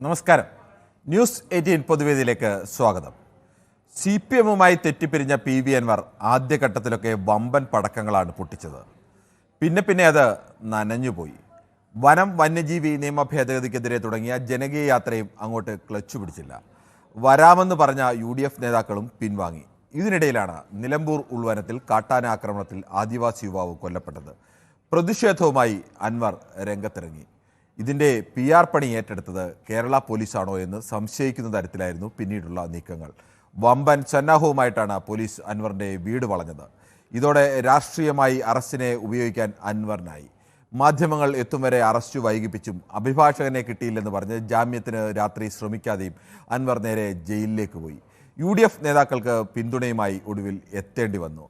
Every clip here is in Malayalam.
നമസ്കാരം. ന്യൂസ് 18 പൊതുവേദിയിലേക്ക് സ്വാഗതം. CPM-മായി തെറ്റിപ്പിരിഞ്ഞ PV അൻവർ ആദ്യഘട്ടത്തിലൊക്കെ വമ്പൻ പടക്കങ്ങളാണ് പൊട്ടിച്ചത്. പിന്നെ അത് നനഞ്ഞുപോയി. വന്യജീവി നിയമ ഭേദഗതിക്കെതിരെ തുടങ്ങിയ ജനകീയ യാത്രയും അങ്ങോട്ട് ക്ലച്ചു പിടിച്ചില്ല. വരാമെന്ന് പറഞ്ഞ UDF നേതാക്കളും പിൻവാങ്ങി. ഇതിനിടയിലാണ് നിലമ്പൂർ ഉൾവനത്തിൽ കാട്ടാന ആക്രമണത്തിൽ ആദിവാസി യുവാവ് കൊല്ലപ്പെട്ടത്. പ്രതിഷേധവുമായി അൻവർ രംഗത്തിറങ്ങി. ഇതിൻ്റെ PR പണി ഏറ്റെടുത്തത് കേരള പോലീസാണോ എന്ന് സംശയിക്കുന്ന തരത്തിലായിരുന്നു പിന്നീടുള്ള നീക്കങ്ങൾ. വമ്പൻ സന്നാഹവുമായിട്ടാണ് പോലീസ് അൻവറിൻ്റെ വീട് വളഞ്ഞത്. ഇതോടെ രാഷ്ട്രീയമായി അറസ്റ്റിനെ ഉപയോഗിക്കാൻ അൻവറിനായി. മാധ്യമങ്ങൾ എത്തും വരെ അറസ്റ്റ് വൈകിപ്പിച്ചും അഭിഭാഷകനെ കിട്ടിയില്ലെന്ന് പറഞ്ഞ് ജാമ്യത്തിന് രാത്രി ശ്രമിക്കാതെയും അൻവർ നേരെ ജയിലിലേക്ക് പോയി. UDF നേതാക്കൾക്ക് പിന്തുണയുമായി ഒടുവിൽ എത്തേണ്ടി വന്നു.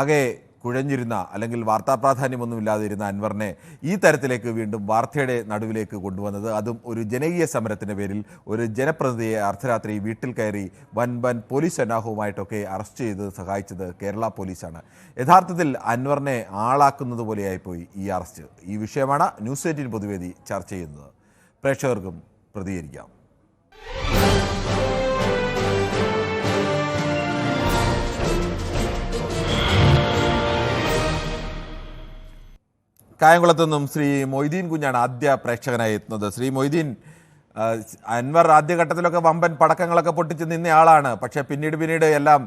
ആകെ കുഴഞ്ഞിരുന്ന അല്ലെങ്കിൽ വാർത്താ പ്രാധാന്യമൊന്നുമില്ലാതിരുന്ന അൻവറിനെ ഈ തരത്തിലേക്ക് വീണ്ടും വാർത്തയുടെ നടുവിലേക്ക് കൊണ്ടുവന്നത്, അതും ഒരു ജനകീയ സമരത്തിൻ്റെ പേരിൽ ഒരു ജനപ്രതിനിധിയെ അർദ്ധരാത്രി വീട്ടിൽ കയറി വൻ പോലീസ് സന്നാഹവുമായിട്ടൊക്കെ അറസ്റ്റ് ചെയ്ത് സഹായിച്ചത് കേരള പോലീസാണ്. യഥാർത്ഥത്തിൽ അൻവറിനെ ആളാക്കുന്നത് പോലെയായിപ്പോയി ഈ അറസ്റ്റ്. ഈ വിഷയമാണ് ന്യൂസ് 18 പൊതുവേദി ചർച്ച ചെയ്യുന്നത്. പ്രേക്ഷകർക്കും പ്രതികരിക്കാം. കായംകുളത്തു നിന്നും ശ്രീ മൊയ്തീൻ കുഞ്ഞാണ് ആദ്യ പ്രേക്ഷകനായി എത്തുന്നത്. ശ്രീ മൊയ്തീൻ, അൻവർ ആദ്യഘട്ടത്തിലൊക്കെ വമ്പൻ പടക്കങ്ങളൊക്കെ പൊട്ടിച്ച് നിന്നയാളാണ്. പക്ഷേ പിന്നീട് എല്ലാം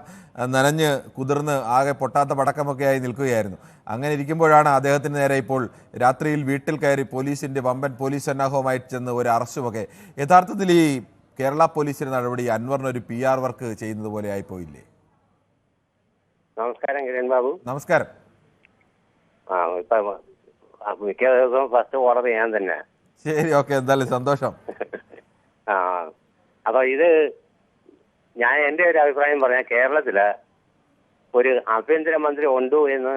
നനഞ്ഞ് കുതിർന്ന് ആകെ പൊട്ടാത്ത പടക്കമൊക്കെ ആയി നിൽക്കുകയായിരുന്നു. അങ്ങനെ ഇരിക്കുമ്പോഴാണ് അദ്ദേഹത്തിന് നേരെ ഇപ്പോൾ രാത്രിയിൽ വീട്ടിൽ കയറി പോലീസിൻ്റെ വമ്പൻ പോലീസ് സന്നാഹവുമായി ചെന്ന് ഒരു അറസ്റ്റുമൊക്കെ. യഥാർത്ഥത്തിൽ ഈ കേരള പോലീസിൻ്റെ നടപടി അൻവറിനൊരു PR വർക്ക് ചെയ്യുന്നത് പോലെ ആയിപ്പോയില്ലേ? നമസ്കാരം കിരൺ ബാബു. നമസ്കാരം. മിക്ക ദിവസവും ഫസ്റ്റ് ഓർഡർ ഞാൻ തന്നെ. ശരി, ഓക്കെ, എന്തായാലും സന്തോഷം. അപ്പൊ ഇത് ഞാൻ എൻ്റെ ഒരു അഭിപ്രായം പറയാം. കേരളത്തില് ഒരു ആഭ്യന്തരമന്ത്രി ഉണ്ടോ എന്ന്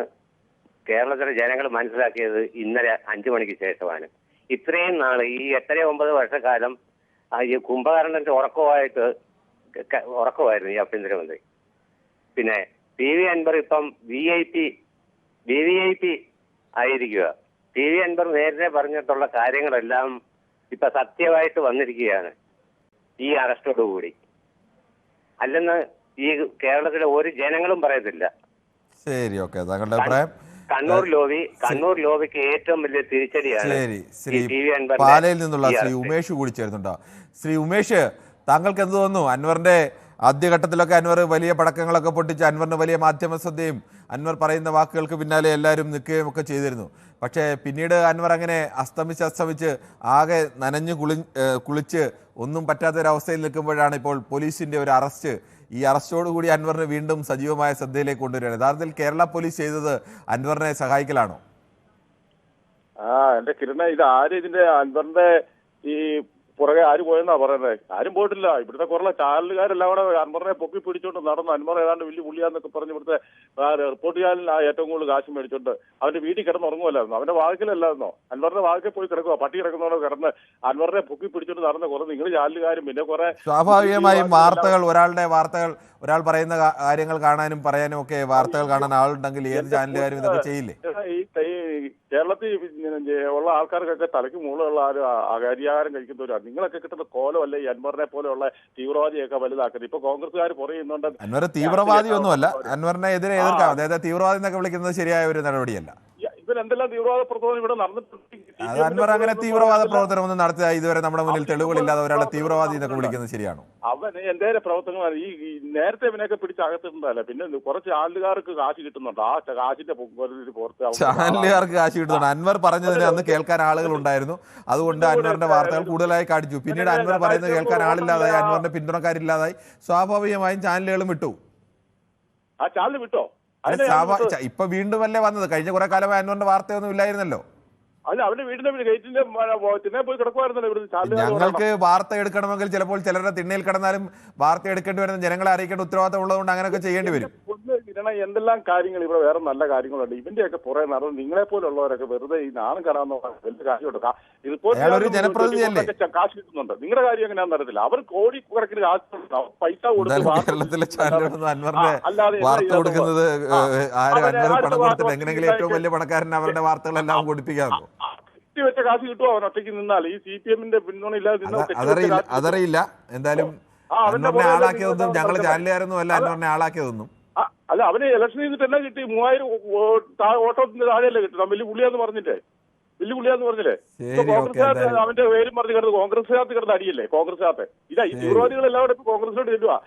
കേരളത്തിലെ ജനങ്ങൾ മനസ്സിലാക്കിയത് ഇന്നലെ 5 മണിക്ക് ശേഷമാണ്. ഇത്രയും നാള് ഈ 8-9 വർഷക്കാലം ഈ കുംഭകർണന്റെ ഉറക്കമായിരുന്നു ഈ ആഭ്യന്തരമന്ത്രി. പിന്നെ PV അൻവർ ഇപ്പം VVIP ആയിരിക്കുക. PV അൻവർ നേരത്തെ പറഞ്ഞിട്ടുള്ള കാര്യങ്ങളെല്ലാം ഇപ്പൊ സത്യമായിട്ട് വന്നിരിക്കുകയാണ് ഈ അറസ്റ്റോടുകൂടി. അല്ലെന്ന് ഈ കേരളത്തിലെ ഒരു ജനങ്ങളും പറയത്തില്ല. ശരി, ഓക്കെ, താങ്കളുടെ അഭിപ്രായം. കണ്ണൂർ ലോബിക്ക് ഏറ്റവും വലിയ തിരിച്ചടിയാണ്. പാലയിൽ നിന്നുള്ള ശ്രീ ഉമേഷ് കൂടി ചേർന്നുണ്ടോ? ശ്രീ ഉമേഷ്, താങ്കൾക്ക് എന്ത് തോന്നുന്നു? അൻവറിന്റെ ആദ്യഘട്ടത്തിലൊക്കെ അൻവർ വലിയ പടക്കങ്ങളൊക്കെ പൊട്ടിച്ച് അൻവറിന് വലിയ മാധ്യമ ശ്രദ്ധയും അൻവർ പറയുന്ന വാക്കുകൾക്ക് പിന്നാലെ എല്ലാവരും നിൽക്കുകയും ഒക്കെ ചെയ്തിരുന്നു. പക്ഷേ പിന്നീട് അൻവർ അങ്ങനെ അസ്തമിച്ച് ആകെ നനഞ്ഞു കുളിച്ച് ഒന്നും പറ്റാത്തൊരവസ്ഥയിൽ നിൽക്കുമ്പോഴാണ് ഇപ്പോൾ പോലീസിൻ്റെ ഒരു അറസ്റ്റ്. ഈ അറസ്റ്റോടുകൂടി അൻവറിനെ വീണ്ടും സജീവമായ ശ്രദ്ധയിലേക്ക് കൊണ്ടുവരികയാണ്. യഥാർത്ഥത്തിൽ കേരള പോലീസ് ചെയ്തത് അൻവറിനെ സഹായിക്കലാണോ? എന്റെ കിരണ, ഇത് ആര് ഇതിന്റെ അൻവറിന്റെ ഈ പുറകെ ആര് പോയെന്നാ പറയുന്നത്? ആരും പോയിട്ടില്ല. ഇവിടുത്തെ കുറേ ചാനലുകാരെല്ലാം കൂടെ അൻവറിനെ പൊക്കി പിടിച്ചോണ്ട് നടന്നു. അൻവർ ഏതാണ്ട് വലിയ പുള്ളിയാന്നൊക്കെ പറഞ്ഞ് ഇവിടുത്തെ റിപ്പോർട്ട് ചാനലിന് ഏറ്റവും കൂടുതൽ കാശ് മേടിച്ചോണ്ട് അവന്റെ വീട്ടിൽ കിടന്ന് ഉറങ്ങുമല്ലായിരുന്നു. അവന്റെ വാതിക്കലല്ലായിരുന്നോ? അൻവറിന്റെ വാതിക്കൽ പോയി കിടക്കുക. പട്ടി കിടക്കുന്നതോടെ കിടന്ന് അൻവറിനെ പൊക്കി പിടിച്ചോണ്ട് നടന്ന കുറെ നിങ്ങൾ ചാനലുകാരും പിന്നെ കുറെ സ്വാഭാവികമായും ഒരാൾ പറയുന്ന കാര്യങ്ങൾ കാണാനും പറയാനും ഒക്കെ വാർത്തകൾ കാണാൻ ആളുണ്ടെങ്കിൽ ഏത് ചാനലുകാരും ഇതൊക്കെ ചെയ്യില്ലേ? ഈ കേരളത്തിൽ ഉള്ള ആൾക്കാർക്കൊക്കെ തലയ്ക്ക് മുകളിലുള്ള അകരിയാഹാരം കഴിക്കുന്നവരാണ്. നിങ്ങളൊക്കെ കിട്ടുന്ന കോലമല്ല ഈ അൻവറിനെ പോലെയുള്ള തീവ്രവാദിയൊക്കെ വലുതാക്കുന്നത്. ഇപ്പൊ കോൺഗ്രസ്സുകാർ പറയുന്നുണ്ട് അൻവർ തീവ്രവാദി ഒന്നുമല്ല. അൻവറിനെ എതിരെ എതിർക്കാം. അതായത് തീവ്രവാദി എന്നൊക്കെ വിളിക്കുന്നത് ശരിയായ ഒരു നടപടിയല്ല. ഇവരെന്തെല്ലാം തീവ്രവാദ പ്രവർത്തനം ഇവിടെ നടന്നിട്ടുണ്ട്. അൻവർ അങ്ങനെ തീവ്രവാദ പ്രവർത്തനം ഒന്നും നടത്തിയ ഇതുവരെ നമ്മുടെ മുന്നിൽ തെളിവുകളില്ലാതെ ഒരാളെ തീവ്രവാദി എന്നൊക്കെ വിളിക്കുന്നത് ശരിയാണോ? അവന് എന്തേലും പ്രവർത്തനങ്ങൾ ഈ നേരത്തെ ഇവനെയൊക്കെ പിടിച്ച് അകത്തിട്ടുണ്ടല്ല. പിന്നെ കുറച്ച് ചാനലുകാർക്ക് കാശ് കിട്ടുന്നുണ്ട്. ആ കാശിന്റെ പുറത്ത് ചാനലുകാർക്ക് കാശ് കിട്ടുന്നുണ്ട്. അൻവർ പറഞ്ഞതിന് അന്ന് കേൾക്കാൻ ആളുകൾ ഉണ്ടായിരുന്നു. അതുകൊണ്ട് അൻവറിന്റെ വാർത്തകൾ കൂടുതലായി കാണിച്ചു. പിന്നീട് അൻവർ പറയുന്നത് കേൾക്കാൻ ആളില്ലാതായി, അൻവറിന്റെ പിന്തുണക്കാരില്ലാതായി. സ്വാഭാവികമായും ചാനലുകളും വിട്ടു. ആ ചാനൽ വിട്ടോ? ഇപ്പൊ വീണ്ടും അല്ലേ വന്നത്? കഴിഞ്ഞ കുറെ കാലമായി അൻവറിന്റെ വാർത്തയൊന്നും ഇല്ലായിരുന്നല്ലോ. അല്ല, അവന്റെ വീടിന്റെ ഗേറ്റിന്റെ തിണ്ണെ പോയി കിടക്കുമായിരുന്നല്ലോ ഇവിടുന്ന്. ഞങ്ങൾക്ക് വാർത്ത എടുക്കണമെങ്കിൽ ചിലപ്പോൾ ചിലരുടെ തിണ്ണയിൽ കിടന്നാലും വാർത്ത എടുക്കേണ്ടി വരുന്ന ജനങ്ങളെ അറിയിക്കേണ്ട ഉത്തരവാദിത്തം ഉള്ളതുകൊണ്ട് അങ്ങനെയൊക്കെ ചെയ്യേണ്ടി വരും. എന്തെല്ലാം കാര്യങ്ങൾ ഇവിടെ വേറെ നല്ല കാര്യങ്ങളുണ്ട്. ഇവന്റെയൊക്കെ പുറകെ നടന്ന് നിങ്ങളെ പോലുള്ളവരൊക്കെ വെറുതെ ഈ നാണം കടാന്ന് വലിയ കാശ് കൊടുക്കാം. കാശ് കിട്ടുന്നുണ്ട്. നിങ്ങളുടെ കാര്യം എങ്ങനെയാണെന്ന് അറിയത്തില്ല. അവർ കോടിക്കണക്കിന് കാശ് പൈസ കേരളത്തിലെ ചാനലുകളൊന്നും അൻവറിന്റെ വാർത്ത കൊടുക്കുന്നത് അൻവർ പണം കൊടുത്തിട്ട് എങ്ങനെയെങ്കിലും ഏറ്റവും വലിയ പണക്കാരൻ അവരുടെ വാർത്തകളെല്ലാം കൊടുപ്പിക്കാമല്ലോ. കെട്ടിവെച്ച കാശ് കിട്ടുമോ അവൻ ഒറ്റയ്ക്ക് നിന്നാൽ? ഈ CPM-ന്റെ പിന്തുണ ഇല്ലാതെ അതറിയില്ല. എന്തായാലും അൻവറിനെ ആളാക്കിയതൊന്നും ഞങ്ങൾ ചാനലുകാരൊന്നും അല്ല അൻവറിനെ ആളാക്കിയതൊന്നും. അല്ല, അവന് ഇലക്ഷൻ ചെയ്തിട്ട് എന്നാ കിട്ടി? 3000 വോട്ടത്തിന് താഴെയല്ലേ കിട്ടും? വലിയ പുള്ളിയാന്ന് പറഞ്ഞില്ലേ? കോൺഗ്രസ്സുകാർ അവന്റെ പേരും പറഞ്ഞ് കിടന്ന് കോൺഗ്രസ്സുകാർക്ക് കിടന്ന് അടിയല്ലേ? കോൺഗ്രസ്സുകാർക്ക് ഇതാ ഈ തീവ്രവാദികൾ എല്ലാവരും ഇപ്പൊ കോൺഗ്രസിലോട്ട് ചെല്ലുവാ.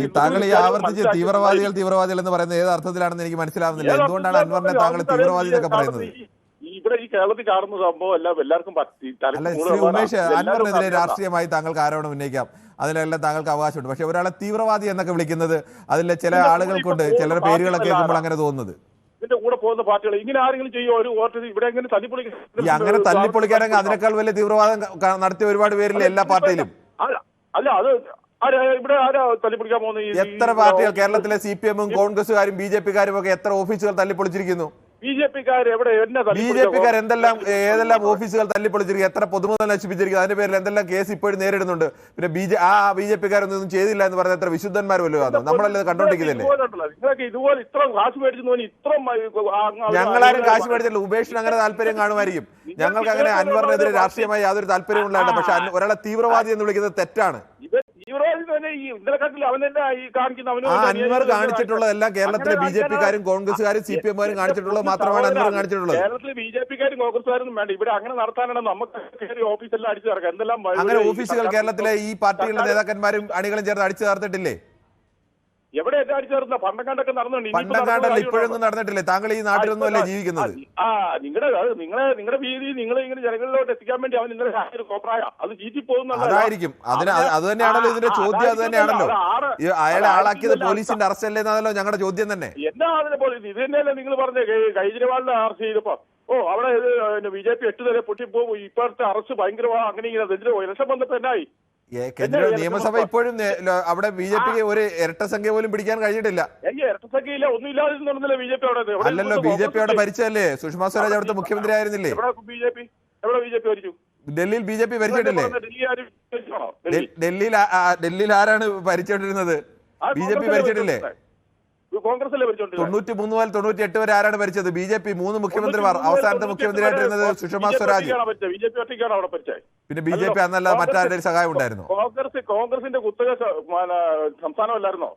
ഈ താങ്കൾ ഈ ആവർത്തിച്ച് തീവ്രവാദികൾ എന്ന് പറയുന്നത് ഏത് അർത്ഥത്തിലാണെന്ന് എനിക്ക് മനസ്സിലാവുന്നില്ല. എന്തുകൊണ്ടാണ് അൻവറിനെ താങ്കൾ തീവ്രവാദി എന്നൊക്കെ പറയുന്നത്? ഇവിടെ ഈ കേരളത്തിൽ കാണുന്ന സംഭവം എല്ലാവർക്കും അല്ല, ശ്രീ ഉമേഷ്, അൻവറിനെതിരെ രാഷ്ട്രീയമായി താങ്കൾക്ക് ആരോപണം ഉന്നയിക്കാം, അതിലെല്ലാം താങ്കൾക്ക് അവകാശമുണ്ട്. പക്ഷെ ഒരാളെ തീവ്രവാദി എന്നൊക്കെ വിളിക്കുന്നത് അതിലെ ചില ആളുകൾക്കുണ്ട് ചിലർ പേരുകളൊക്കെ കേൾക്കുമ്പോൾ അങ്ങനെ തോന്നുന്നത്. ഇതിന്റെ കൂടെ പോകുന്ന പാർട്ടികൾ ഇങ്ങനെ ആരെങ്കിലും ചെയ്യോ? ഒരു വോട്ട് ഇവിടെ എങ്ങനെ തല്ലിപ്പൊളിക്കാൻ? അങ്ങനെ തല്ലിപ്പൊളിക്കാനെങ്കിൽ അതിനേക്കാൾ വലിയ തീവ്രവാദം നടത്തിയ ഒരുപാട് പേരില്ല എല്ലാ പാർട്ടിയിലും. അല്ല, അത് ഇവിടെ ആരാ തല്ലിപ്പൊളിക്കാൻ പോകുന്നത്? എത്ര പാർട്ടികൾ കേരളത്തിലെ CPM-ഉം കോൺഗ്രസുകാരും BJP-കാരും ഒക്കെ എത്ര ഓഫീസുകൾ തല്ലിപ്പൊളിച്ചിരിക്കുന്നു? BJP-കാർ എവിടെ? BJP-കാർ ഏതെല്ലാം ഓഫീസുകൾ തല്ലിപ്പൊളിച്ചിരിക്കും, എത്ര പൊതുമുതൽ നശിപ്പിച്ചിരിക്കും, അതിന്റെ പേരിൽ എന്തെല്ലാം കേസ് ഇപ്പോഴും നേരിടുന്നുണ്ട്. പിന്നെ BJP-കാരൊന്നും ചെയ്തില്ല എന്ന് പറഞ്ഞ എത്ര വിശുദ്ധന്മാർ വല്ലതും ആണ്? നമ്മളല്ലേ കണ്ടോണ്ടിരിക്കുന്നില്ലേ? ഇതുപോലെ ഇത്ര കാശ് മേടിച്ചു, ഞങ്ങളാരും കാശ് മേടിച്ചില്ല. ഉപേക്ഷിന് അങ്ങനെ താല്പര്യം കാണുമായിരിക്കും. ഞങ്ങൾക്ക് അങ്ങനെ അൻവറിനെതിരെ രാഷ്ട്രീയമായി യാതൊരു താല്പര്യവും ഉണ്ടായില്ല. പക്ഷെ ഒരാളെ തീവ്രവാദി എന്ന് വിളിക്കുന്നത് തെറ്റാണ്. അൻവർ കാണിച്ചിട്ടുള്ളതെല്ലാം കേരളത്തിലെ BJP-കാരും കോൺഗ്രസുകാരും CPM-കാരും കാണിച്ചിട്ടുള്ളത് മാത്രമാണ് അൻവർ കാണിച്ചിട്ടുള്ളത്. കേരളത്തിലെ BJP-കാരും കോൺഗ്രസുകാരും വേണ്ട, ഇവിടെ അങ്ങനെ നടത്താനാണ് നമുക്ക് ഓഫീസെല്ലാം അടിച്ചു തറക്കാം. എന്തെല്ലാം അങ്ങനെ ഓഫീസുകൾ കേരളത്തിലെ ഈ പാർട്ടികളുടെ നേതാക്കന്മാരും അണികളും ചേർന്ന് അടിച്ചു ചേർത്തിട്ടില്ലേ? എവിടെ അടിച്ചു ചേർന്ന പണ്ടങ്ങാണ്ടൊക്കെ നടന്നുണ്ട്. പണ്ടങ്ങാണ്ടല്ല, ഇപ്പോഴൊന്നും നടന്നിട്ടില്ലേ? താങ്കൾ ഈ നാട്ടിലൊന്നും അല്ലേ ജീവിക്കുന്നത്? നിങ്ങളുടെ ഭീതി നിങ്ങൾ ഇങ്ങനെ ജനങ്ങളിലോട്ട് എത്തിക്കാൻ വേണ്ടി അവൻ നിങ്ങളുടെ കോപ്രായ അത് ചീറ്റി പോകുന്ന അതായിരിക്കും. അത് തന്നെയാണല്ലോ ഇതിന്റെ ചോദ്യം. അത് തന്നെയാണല്ലോ അയാളെ ആളാക്കിയത് പോലീസിന്റെ അറസ്റ്റ് അല്ലേ എന്നാണല്ലോ ഞങ്ങളുടെ ചോദ്യം തന്നെ. എന്നാ അതിനെ പോലെ ഇത് തന്നെയല്ലേ നിങ്ങൾ പറഞ്ഞ കേജ്രിവാളിനെ അറസ്റ്റ് ചെയ്തപ്പോ അവിടെ BJP 8 വരെ പൊട്ടിപ്പോകും, ഇപ്പോഴത്തെ അറസ്റ്റ് ഭയങ്കരമാണ്, അങ്ങനെ ഇങ്ങനെ ഇലക്ഷൻ വന്നപ്പോ എന്നായി? നിയമസഭ ഇപ്പോഴും അവിടെ BJP-ക്ക് ഒരു ഇരട്ട സംഖ്യ പോലും പിടിക്കാൻ കഴിഞ്ഞിട്ടില്ല. ഇരട്ട സംഖ്യയില്ല, ഒന്നും ഇല്ലാതിരുന്നില്ല BJP അവിടെ. അല്ലല്ലോ, BJP അവിടെ ഭരിച്ചല്ലേ? സുഷമ സ്വരാജ് അവിടുത്തെ മുഖ്യമന്ത്രി ആയിരുന്നില്ലേ? എവിടെ BJP ഭരിച്ചു? ഡൽഹിയിൽ BJP ഭരിച്ചിട്ടില്ലേ? ഡൽഹിയിൽ ആരാണ് ഭരിച്ചോണ്ടിരുന്നത്? BJP ഭരിച്ചിട്ടില്ലേ? കോൺഗ്രസ് 93 മുതൽ 98 വരെ ആരാണ് ഭരിച്ചത്? BJP 3 മുഖ്യമന്ത്രിമാർ. അവസാനത്തെ മുഖ്യമന്ത്രിയായിട്ടിരുന്നത് സുഷമ സ്വരാജ്. പിന്നെ BJP അന്നല്ല മറ്റാരുടെ സഹായം ഉണ്ടായിരുന്നു? കോൺഗ്രസിന്റെ കുത്തക സംസ്ഥാനമല്ലായിരുന്നോ?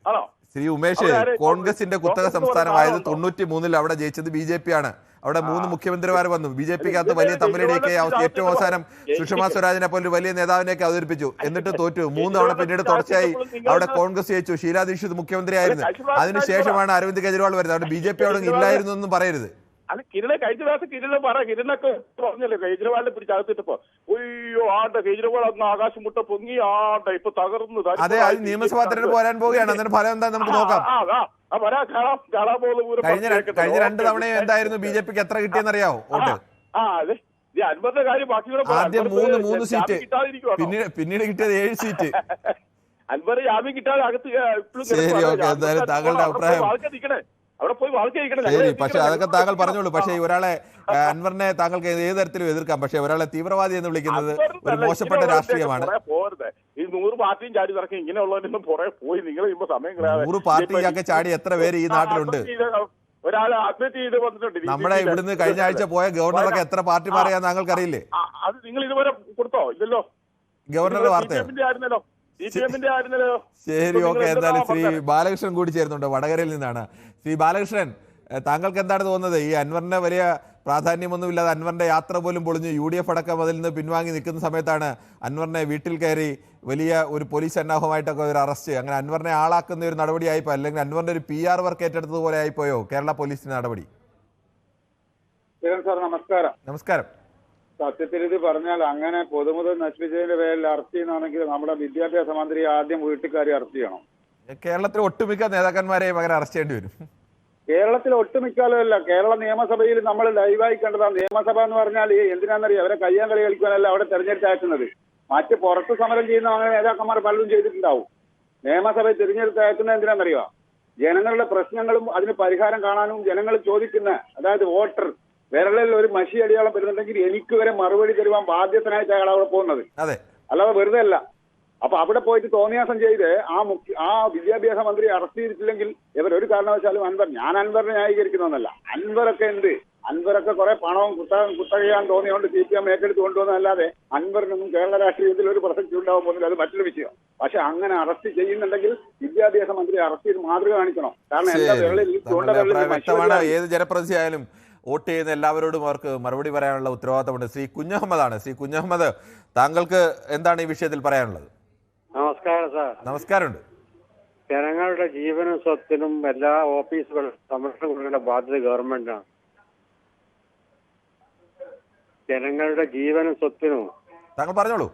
ആണോ ശ്രീ ഉമേഷ്? കോൺഗ്രസിന്റെ കുത്തക സംസ്ഥാനമായത് 93-ൽ അവിടെ ജയിച്ചത് BJP ആണ്. അവിടെ 3 മുഖ്യമന്ത്രിമാർ വന്നു. BJP-ക്കകത്ത് വലിയ തമ്മിലടിയൊക്കെ ഏറ്റവും അവസാനം സുഷമ സ്വരാജിനെ പോലെ വലിയ നേതാവിനെയൊക്കെ അവതരിപ്പിച്ചു. എന്നിട്ട് തോറ്റു. 3 തവണ പിന്നീട് തുടർച്ചയായി അവിടെ കോൺഗ്രസ് ജയിച്ചു. ഷീലാ ദീക്ഷിത് മുഖ്യമന്ത്രിയായിരുന്നു. അതിനുശേഷമാണ് അരവിന്ദ് കെജ്രിവാൾ വരുന്നത്. അവിടെ BJP അവിടെ ഇല്ലായിരുന്നു എന്നും പറയരുത്. അല്ല, കഴിഞ്ഞ പ്രാവശ്യം കിരണൊക്കെ പറഞ്ഞല്ലോ കേജ്രിവാളിനെ പിടിച്ചകത്തിട്ടപ്പോ അയ്യോ കേജ്രിവാൾ അന്ന് ആകാശം മുട്ട പൊങ്ങി ഇപ്പൊ തകർന്നു. അതെ, അത് നിയമസഭാ തെരഞ്ഞെടുപ്പ് വരാൻ പോവുകയാണ്. അതിന്റെ ഫലം എന്താ നമുക്ക് നോക്കാം. കഴിഞ്ഞ 2 തവണയും എന്തായിരുന്നു BJP-ക്ക് എത്ര കിട്ടിയെന്നറിയാവോ വോട്ട്? അൻവറിന്റെ കാര്യം ആദ്യം 3 സീറ്റ്, പിന്നീട് കിട്ടിയത് 7 സീറ്റ്. അൻവർ ജാമ്യം കിട്ടാതെ അകത്ത് ശരി, ഓക്കെ. എന്തായാലും താങ്കളുടെ അഭിപ്രായം അവിടെ പോയി ശരി. പക്ഷെ അതൊക്കെ താങ്കൾ പറഞ്ഞോളൂ. പക്ഷേ ഒരാളെ അൻവറിനെ താങ്കൾക്ക് ഏത് തരത്തിലും എതിർക്കാം. പക്ഷെ ഒരാളെ തീവ്രവാദി എന്ന് വിളിക്കുന്നത് ഒരു മോശപ്പെട്ട രാഷ്ട്രീയമാണ്. ഈ 100 പാർട്ടിയും ചാടി ഇറക്കി ഇങ്ങനെയുള്ളവരൊന്നും പുറകെ പോയി നിങ്ങൾ സമയം 100 പാർട്ടിയൊക്കെ ചാടി എത്ര പേര് ഈ നാട്ടിലുണ്ട്? ഒരാൾ അഡ്മിറ്റ് ചെയ്ത് വന്നിട്ടുണ്ട്. നമ്മുടെ ഇവിടുന്ന് കഴിഞ്ഞ ആഴ്ച പോയ ഗവർണറൊക്കെ എത്ര പാർട്ടി മാറിയാ താങ്കൾക്ക് അറിയില്ലേ? അത് നിങ്ങൾ ഇതുവരെ കൊടുത്തോ? ഇല്ലല്ലോ. ഗവർണറുടെ വാർത്തയോ? ശരി, ഓക്കെ. എന്തായാലും ശ്രീ ബാലകൃഷ്ണൻ കൂടി ചേരുന്നുണ്ട്, വടകരയിൽ നിന്നാണ്. ശ്രീ ബാലകൃഷ്ണൻ, താങ്കൾക്ക് എന്താണ് തോന്നുന്നത്? ഈ അൻവറിന്റെ വലിയ പ്രാധാന്യമൊന്നുമില്ലാതെ അൻവറിന്റെ യാത്ര പോലും പൊളിഞ്ഞു, UDF അടക്കം അതിൽ നിന്ന് പിൻവാങ്ങി നിൽക്കുന്ന സമയത്താണ് അൻവറിനെ വീട്ടിൽ കയറി വലിയ ഒരു പോലീസ് സന്നാഹമായിട്ടൊക്കെ ഒരു അറസ്റ്റ്, അങ്ങനെ അൻവറിനെ ആളാക്കുന്ന ഒരു നടപടിയായിപ്പോ, അല്ലെങ്കിൽ അൻവറിന്റെ ഒരു PR വർക്ക് ഏറ്റെടുത്തതുപോലെ ആയിപ്പോയോ കേരള പോലീസിന്റെ നടപടി? നമസ്കാരം. നമസ്കാരം. സത്യത്തിൽ ഇത് പറഞ്ഞാൽ അങ്ങനെ പൊതുമുതൽ നശിപ്പിച്ചതിന്റെ പേരിൽ അറസ്റ്റ് ചെയ്യുന്നതാണെങ്കിൽ നമ്മുടെ വിദ്യാഭ്യാസ മന്ത്രി ആദ്യം വീട്ടുകാരെ അറസ്റ്റ് ചെയ്യണം. കേരളത്തിലെ ഒട്ടുമിക്ക നേതാക്കന്മാരെയും അങ്ങനെ അറസ്റ്റ് ചെയ്യേണ്ടി വരും. കേരളത്തിലെ ഒട്ടുമിക്കാലല്ല, കേരള നിയമസഭയിൽ നമ്മൾ ലൈവായി കണ്ടതാണ്. നിയമസഭ എന്ന് പറഞ്ഞാൽ എന്തിനാണെന്നറിയാം, അവരെ കയ്യാൻ കളി കളിക്കാനല്ല അവിടെ തെരഞ്ഞെടുത്തയക്കുന്നത്. മറ്റ് പുറത്ത് സമരം ചെയ്യുന്ന അങ്ങനെ നേതാക്കന്മാർ പലരും ചെയ്തിട്ടുണ്ടാവും. നിയമസഭയെ തിരഞ്ഞെടുത്തയക്കുന്നത് എന്തിനാണെന്നറിയോ? ജനങ്ങളുടെ പ്രശ്നങ്ങളും അതിന് പരിഹാരം കാണാനും ജനങ്ങൾ ചോദിക്കുന്ന, അതായത് വോട്ടർ വിരളിൽ ഒരു മഷി അടിയാളം വരുന്നുണ്ടെങ്കിൽ എനിക്ക് വരെ മറുപടി തരുവാൻ ബാധ്യസ്ഥനായിട്ട് അയാൾ അവിടെ പോകുന്നത്, അല്ലാതെ വെറുതെ അല്ല. അപ്പൊ അവിടെ പോയിട്ട് തോന്നിയാസം ചെയ്ത് ആ വിദ്യാഭ്യാസ മന്ത്രി അറസ്റ്റ് ചെയ്തിട്ടില്ലെങ്കിൽ ഇവർ ഒരു കാരണവശാലും ഞാൻ അൻവറിനെ ന്യായീകരിക്കുന്നതല്ല. അൻവറൊക്കെ എന്ത് അൻവറൊക്കെ കുറെ പണവും കുത്തകയാൻ തോന്നിയോണ്ട് CPM ഏറ്റെടുത്ത് കൊണ്ടുവന്നല്ലാതെ അൻവറിനൊന്നും കേരള രാഷ്ട്രീയത്തിൽ ഒരു പ്രസക്തി ഉണ്ടാവാൻ പോകുന്നില്ല. അത് മറ്റൊരു വിഷയം. പക്ഷെ അങ്ങനെ അറസ്റ്റ് ചെയ്യുന്നുണ്ടെങ്കിൽ വിദ്യാഭ്യാസ മന്ത്രി അറസ്റ്റ് ചെയ്ത് മാതൃക കാണിക്കണം. കാരണം എന്റെ വിരളിൽ വ്യക്തമാണ്. ഏത് ജനപ്രതിനിധി ആയാലും വോട്ട് ചെയ്യുന്ന എല്ലാവരോടും അവർക്ക് മറുപടി പറയാനുള്ള ഉത്തരവാദിത്തമുണ്ട്. ശ്രീ കുഞ്ഞഹമ്മദാണ്. ശ്രീ കുഞ്ഞഹമ്മദ്, താങ്കൾക്ക് എന്താണ് ഈ വിഷയത്തിൽ പറയാനുള്ളത്? നമസ്കാരം സാർ. നമസ്കാരമുണ്ട്. ജനങ്ങളുടെ ജീവനും സ്വത്തിനും എല്ലാ ഓഫീസുകളും സംരക്ഷണം കൊടുക്കേണ്ട ബാധ്യത ഗവൺമെന്റാണ്. ജനങ്ങളുടെ ജീവനും സ്വത്തിനും താങ്കൾ പറഞ്ഞോളൂ.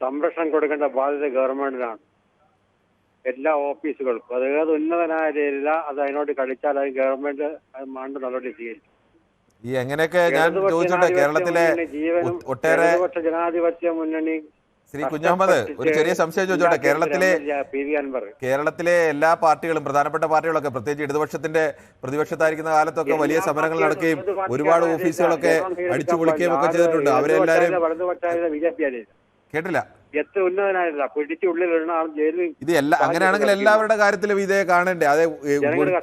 സംരക്ഷണം കൊടുക്കേണ്ട ബാധ്യത ഗവൺമെന്റിനാണ്. എല്ലാ ഓഫീസുകൾക്കും. അത് ഏത് ഉന്നതനായ രീതിയില്ല, അത് അതിനോട് കളിച്ചാൽ അത് ഗവൺമെന്റ് അത് മാണ്ട് നടപടി സ്വീകരിക്കും. ഈ എങ്ങനെയൊക്കെ ഞാൻ ചോദിച്ചോട്ടെ, കേരളത്തിലെ ഒട്ടേറെ ജനാധിപത്യ മുന്നണി ശ്രീ കുഞ്ഞഹമ്മദ്, ഒരു ചെറിയ സംശയം ചോദിച്ചോട്ടെ. കേരളത്തിലെ എല്ലാ പാർട്ടികളും, പ്രധാനപ്പെട്ട പാർട്ടികളൊക്കെ, പ്രത്യേകിച്ച് ഇടതുപക്ഷത്തിന്റെ പ്രതിപക്ഷത്തായിരിക്കുന്ന കാലത്തൊക്കെ വലിയ സമരങ്ങൾ നടക്കുകയും ഒരുപാട് ഓഫീസുകളൊക്കെ അടിച്ചു പൊളിക്കുകയും ഒക്കെ ചെയ്തിട്ടുണ്ട്. അവരെല്ലാരും കേട്ടില്ല. എത്ര ഉന്നതനായില്ല പിടിച്ചുള്ളിൽ ഇത് അങ്ങനെയാണെങ്കിൽ എല്ലാവരുടെ കാര്യത്തിലും ഇതേ കാണണ്ടേ? അതെ,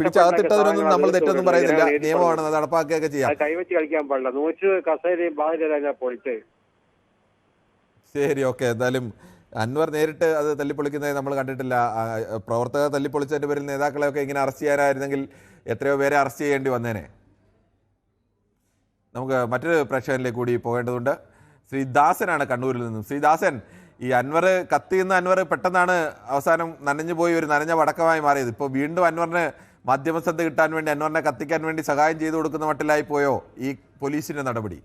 പിടിച്ചകത്തിട്ടതിനൊന്നും നമ്മൾ തെറ്റൊന്നും പറയുന്നില്ല. നിയമമാണ്, അത് നടപ്പാക്കുകയൊക്കെ ചെയ്യാം. കൈവച്ച് കളിക്കാൻ പാടില്ല. 100 കസേരയും ബാധ്യത പൊളിച്ച്. ശരി, ഓക്കെ. എന്തായാലും അൻവർ നേരിട്ട് അത് തല്ലിപ്പൊളിക്കുന്നത് നമ്മൾ കണ്ടിട്ടില്ല. പ്രവർത്തകർ തല്ലിപ്പൊളിച്ചതിന്റെ പേരിൽ നേതാക്കളെയൊക്കെ ഇങ്ങനെ അറസ്റ്റ് ചെയ്യാനായിരുന്നെങ്കിൽ എത്രയോ പേരെ അറസ്റ്റ് ചെയ്യേണ്ടി വന്നേനെ. നമുക്ക് മറ്റൊരു പ്രേക്ഷകനിലേക്ക് കൂടി പോകേണ്ടതുണ്ട്. ശ്രീ ദാസനാണ് കണ്ണൂരിൽ നിന്നും. ശ്രീ ദാസൻ, ഈ അൻവർ കത്തിയുന്ന അൻവർ പെട്ടെന്നാണ് അവസാനം നനഞ്ഞു പോയി ഒരു നനഞ്ഞ വടക്കമായി മാറിയത്. ഇപ്പോൾ വീണ്ടും അൻവറിന് മാധ്യമശ്രദ്ധ കിട്ടാൻ വേണ്ടി, അൻവറിനെ കത്തിക്കാൻ വേണ്ടി സഹായം ചെയ്തു കൊടുക്കുന്ന മട്ടിലായി പോയോ ഈ പോലീസിന്റെ നടപടി?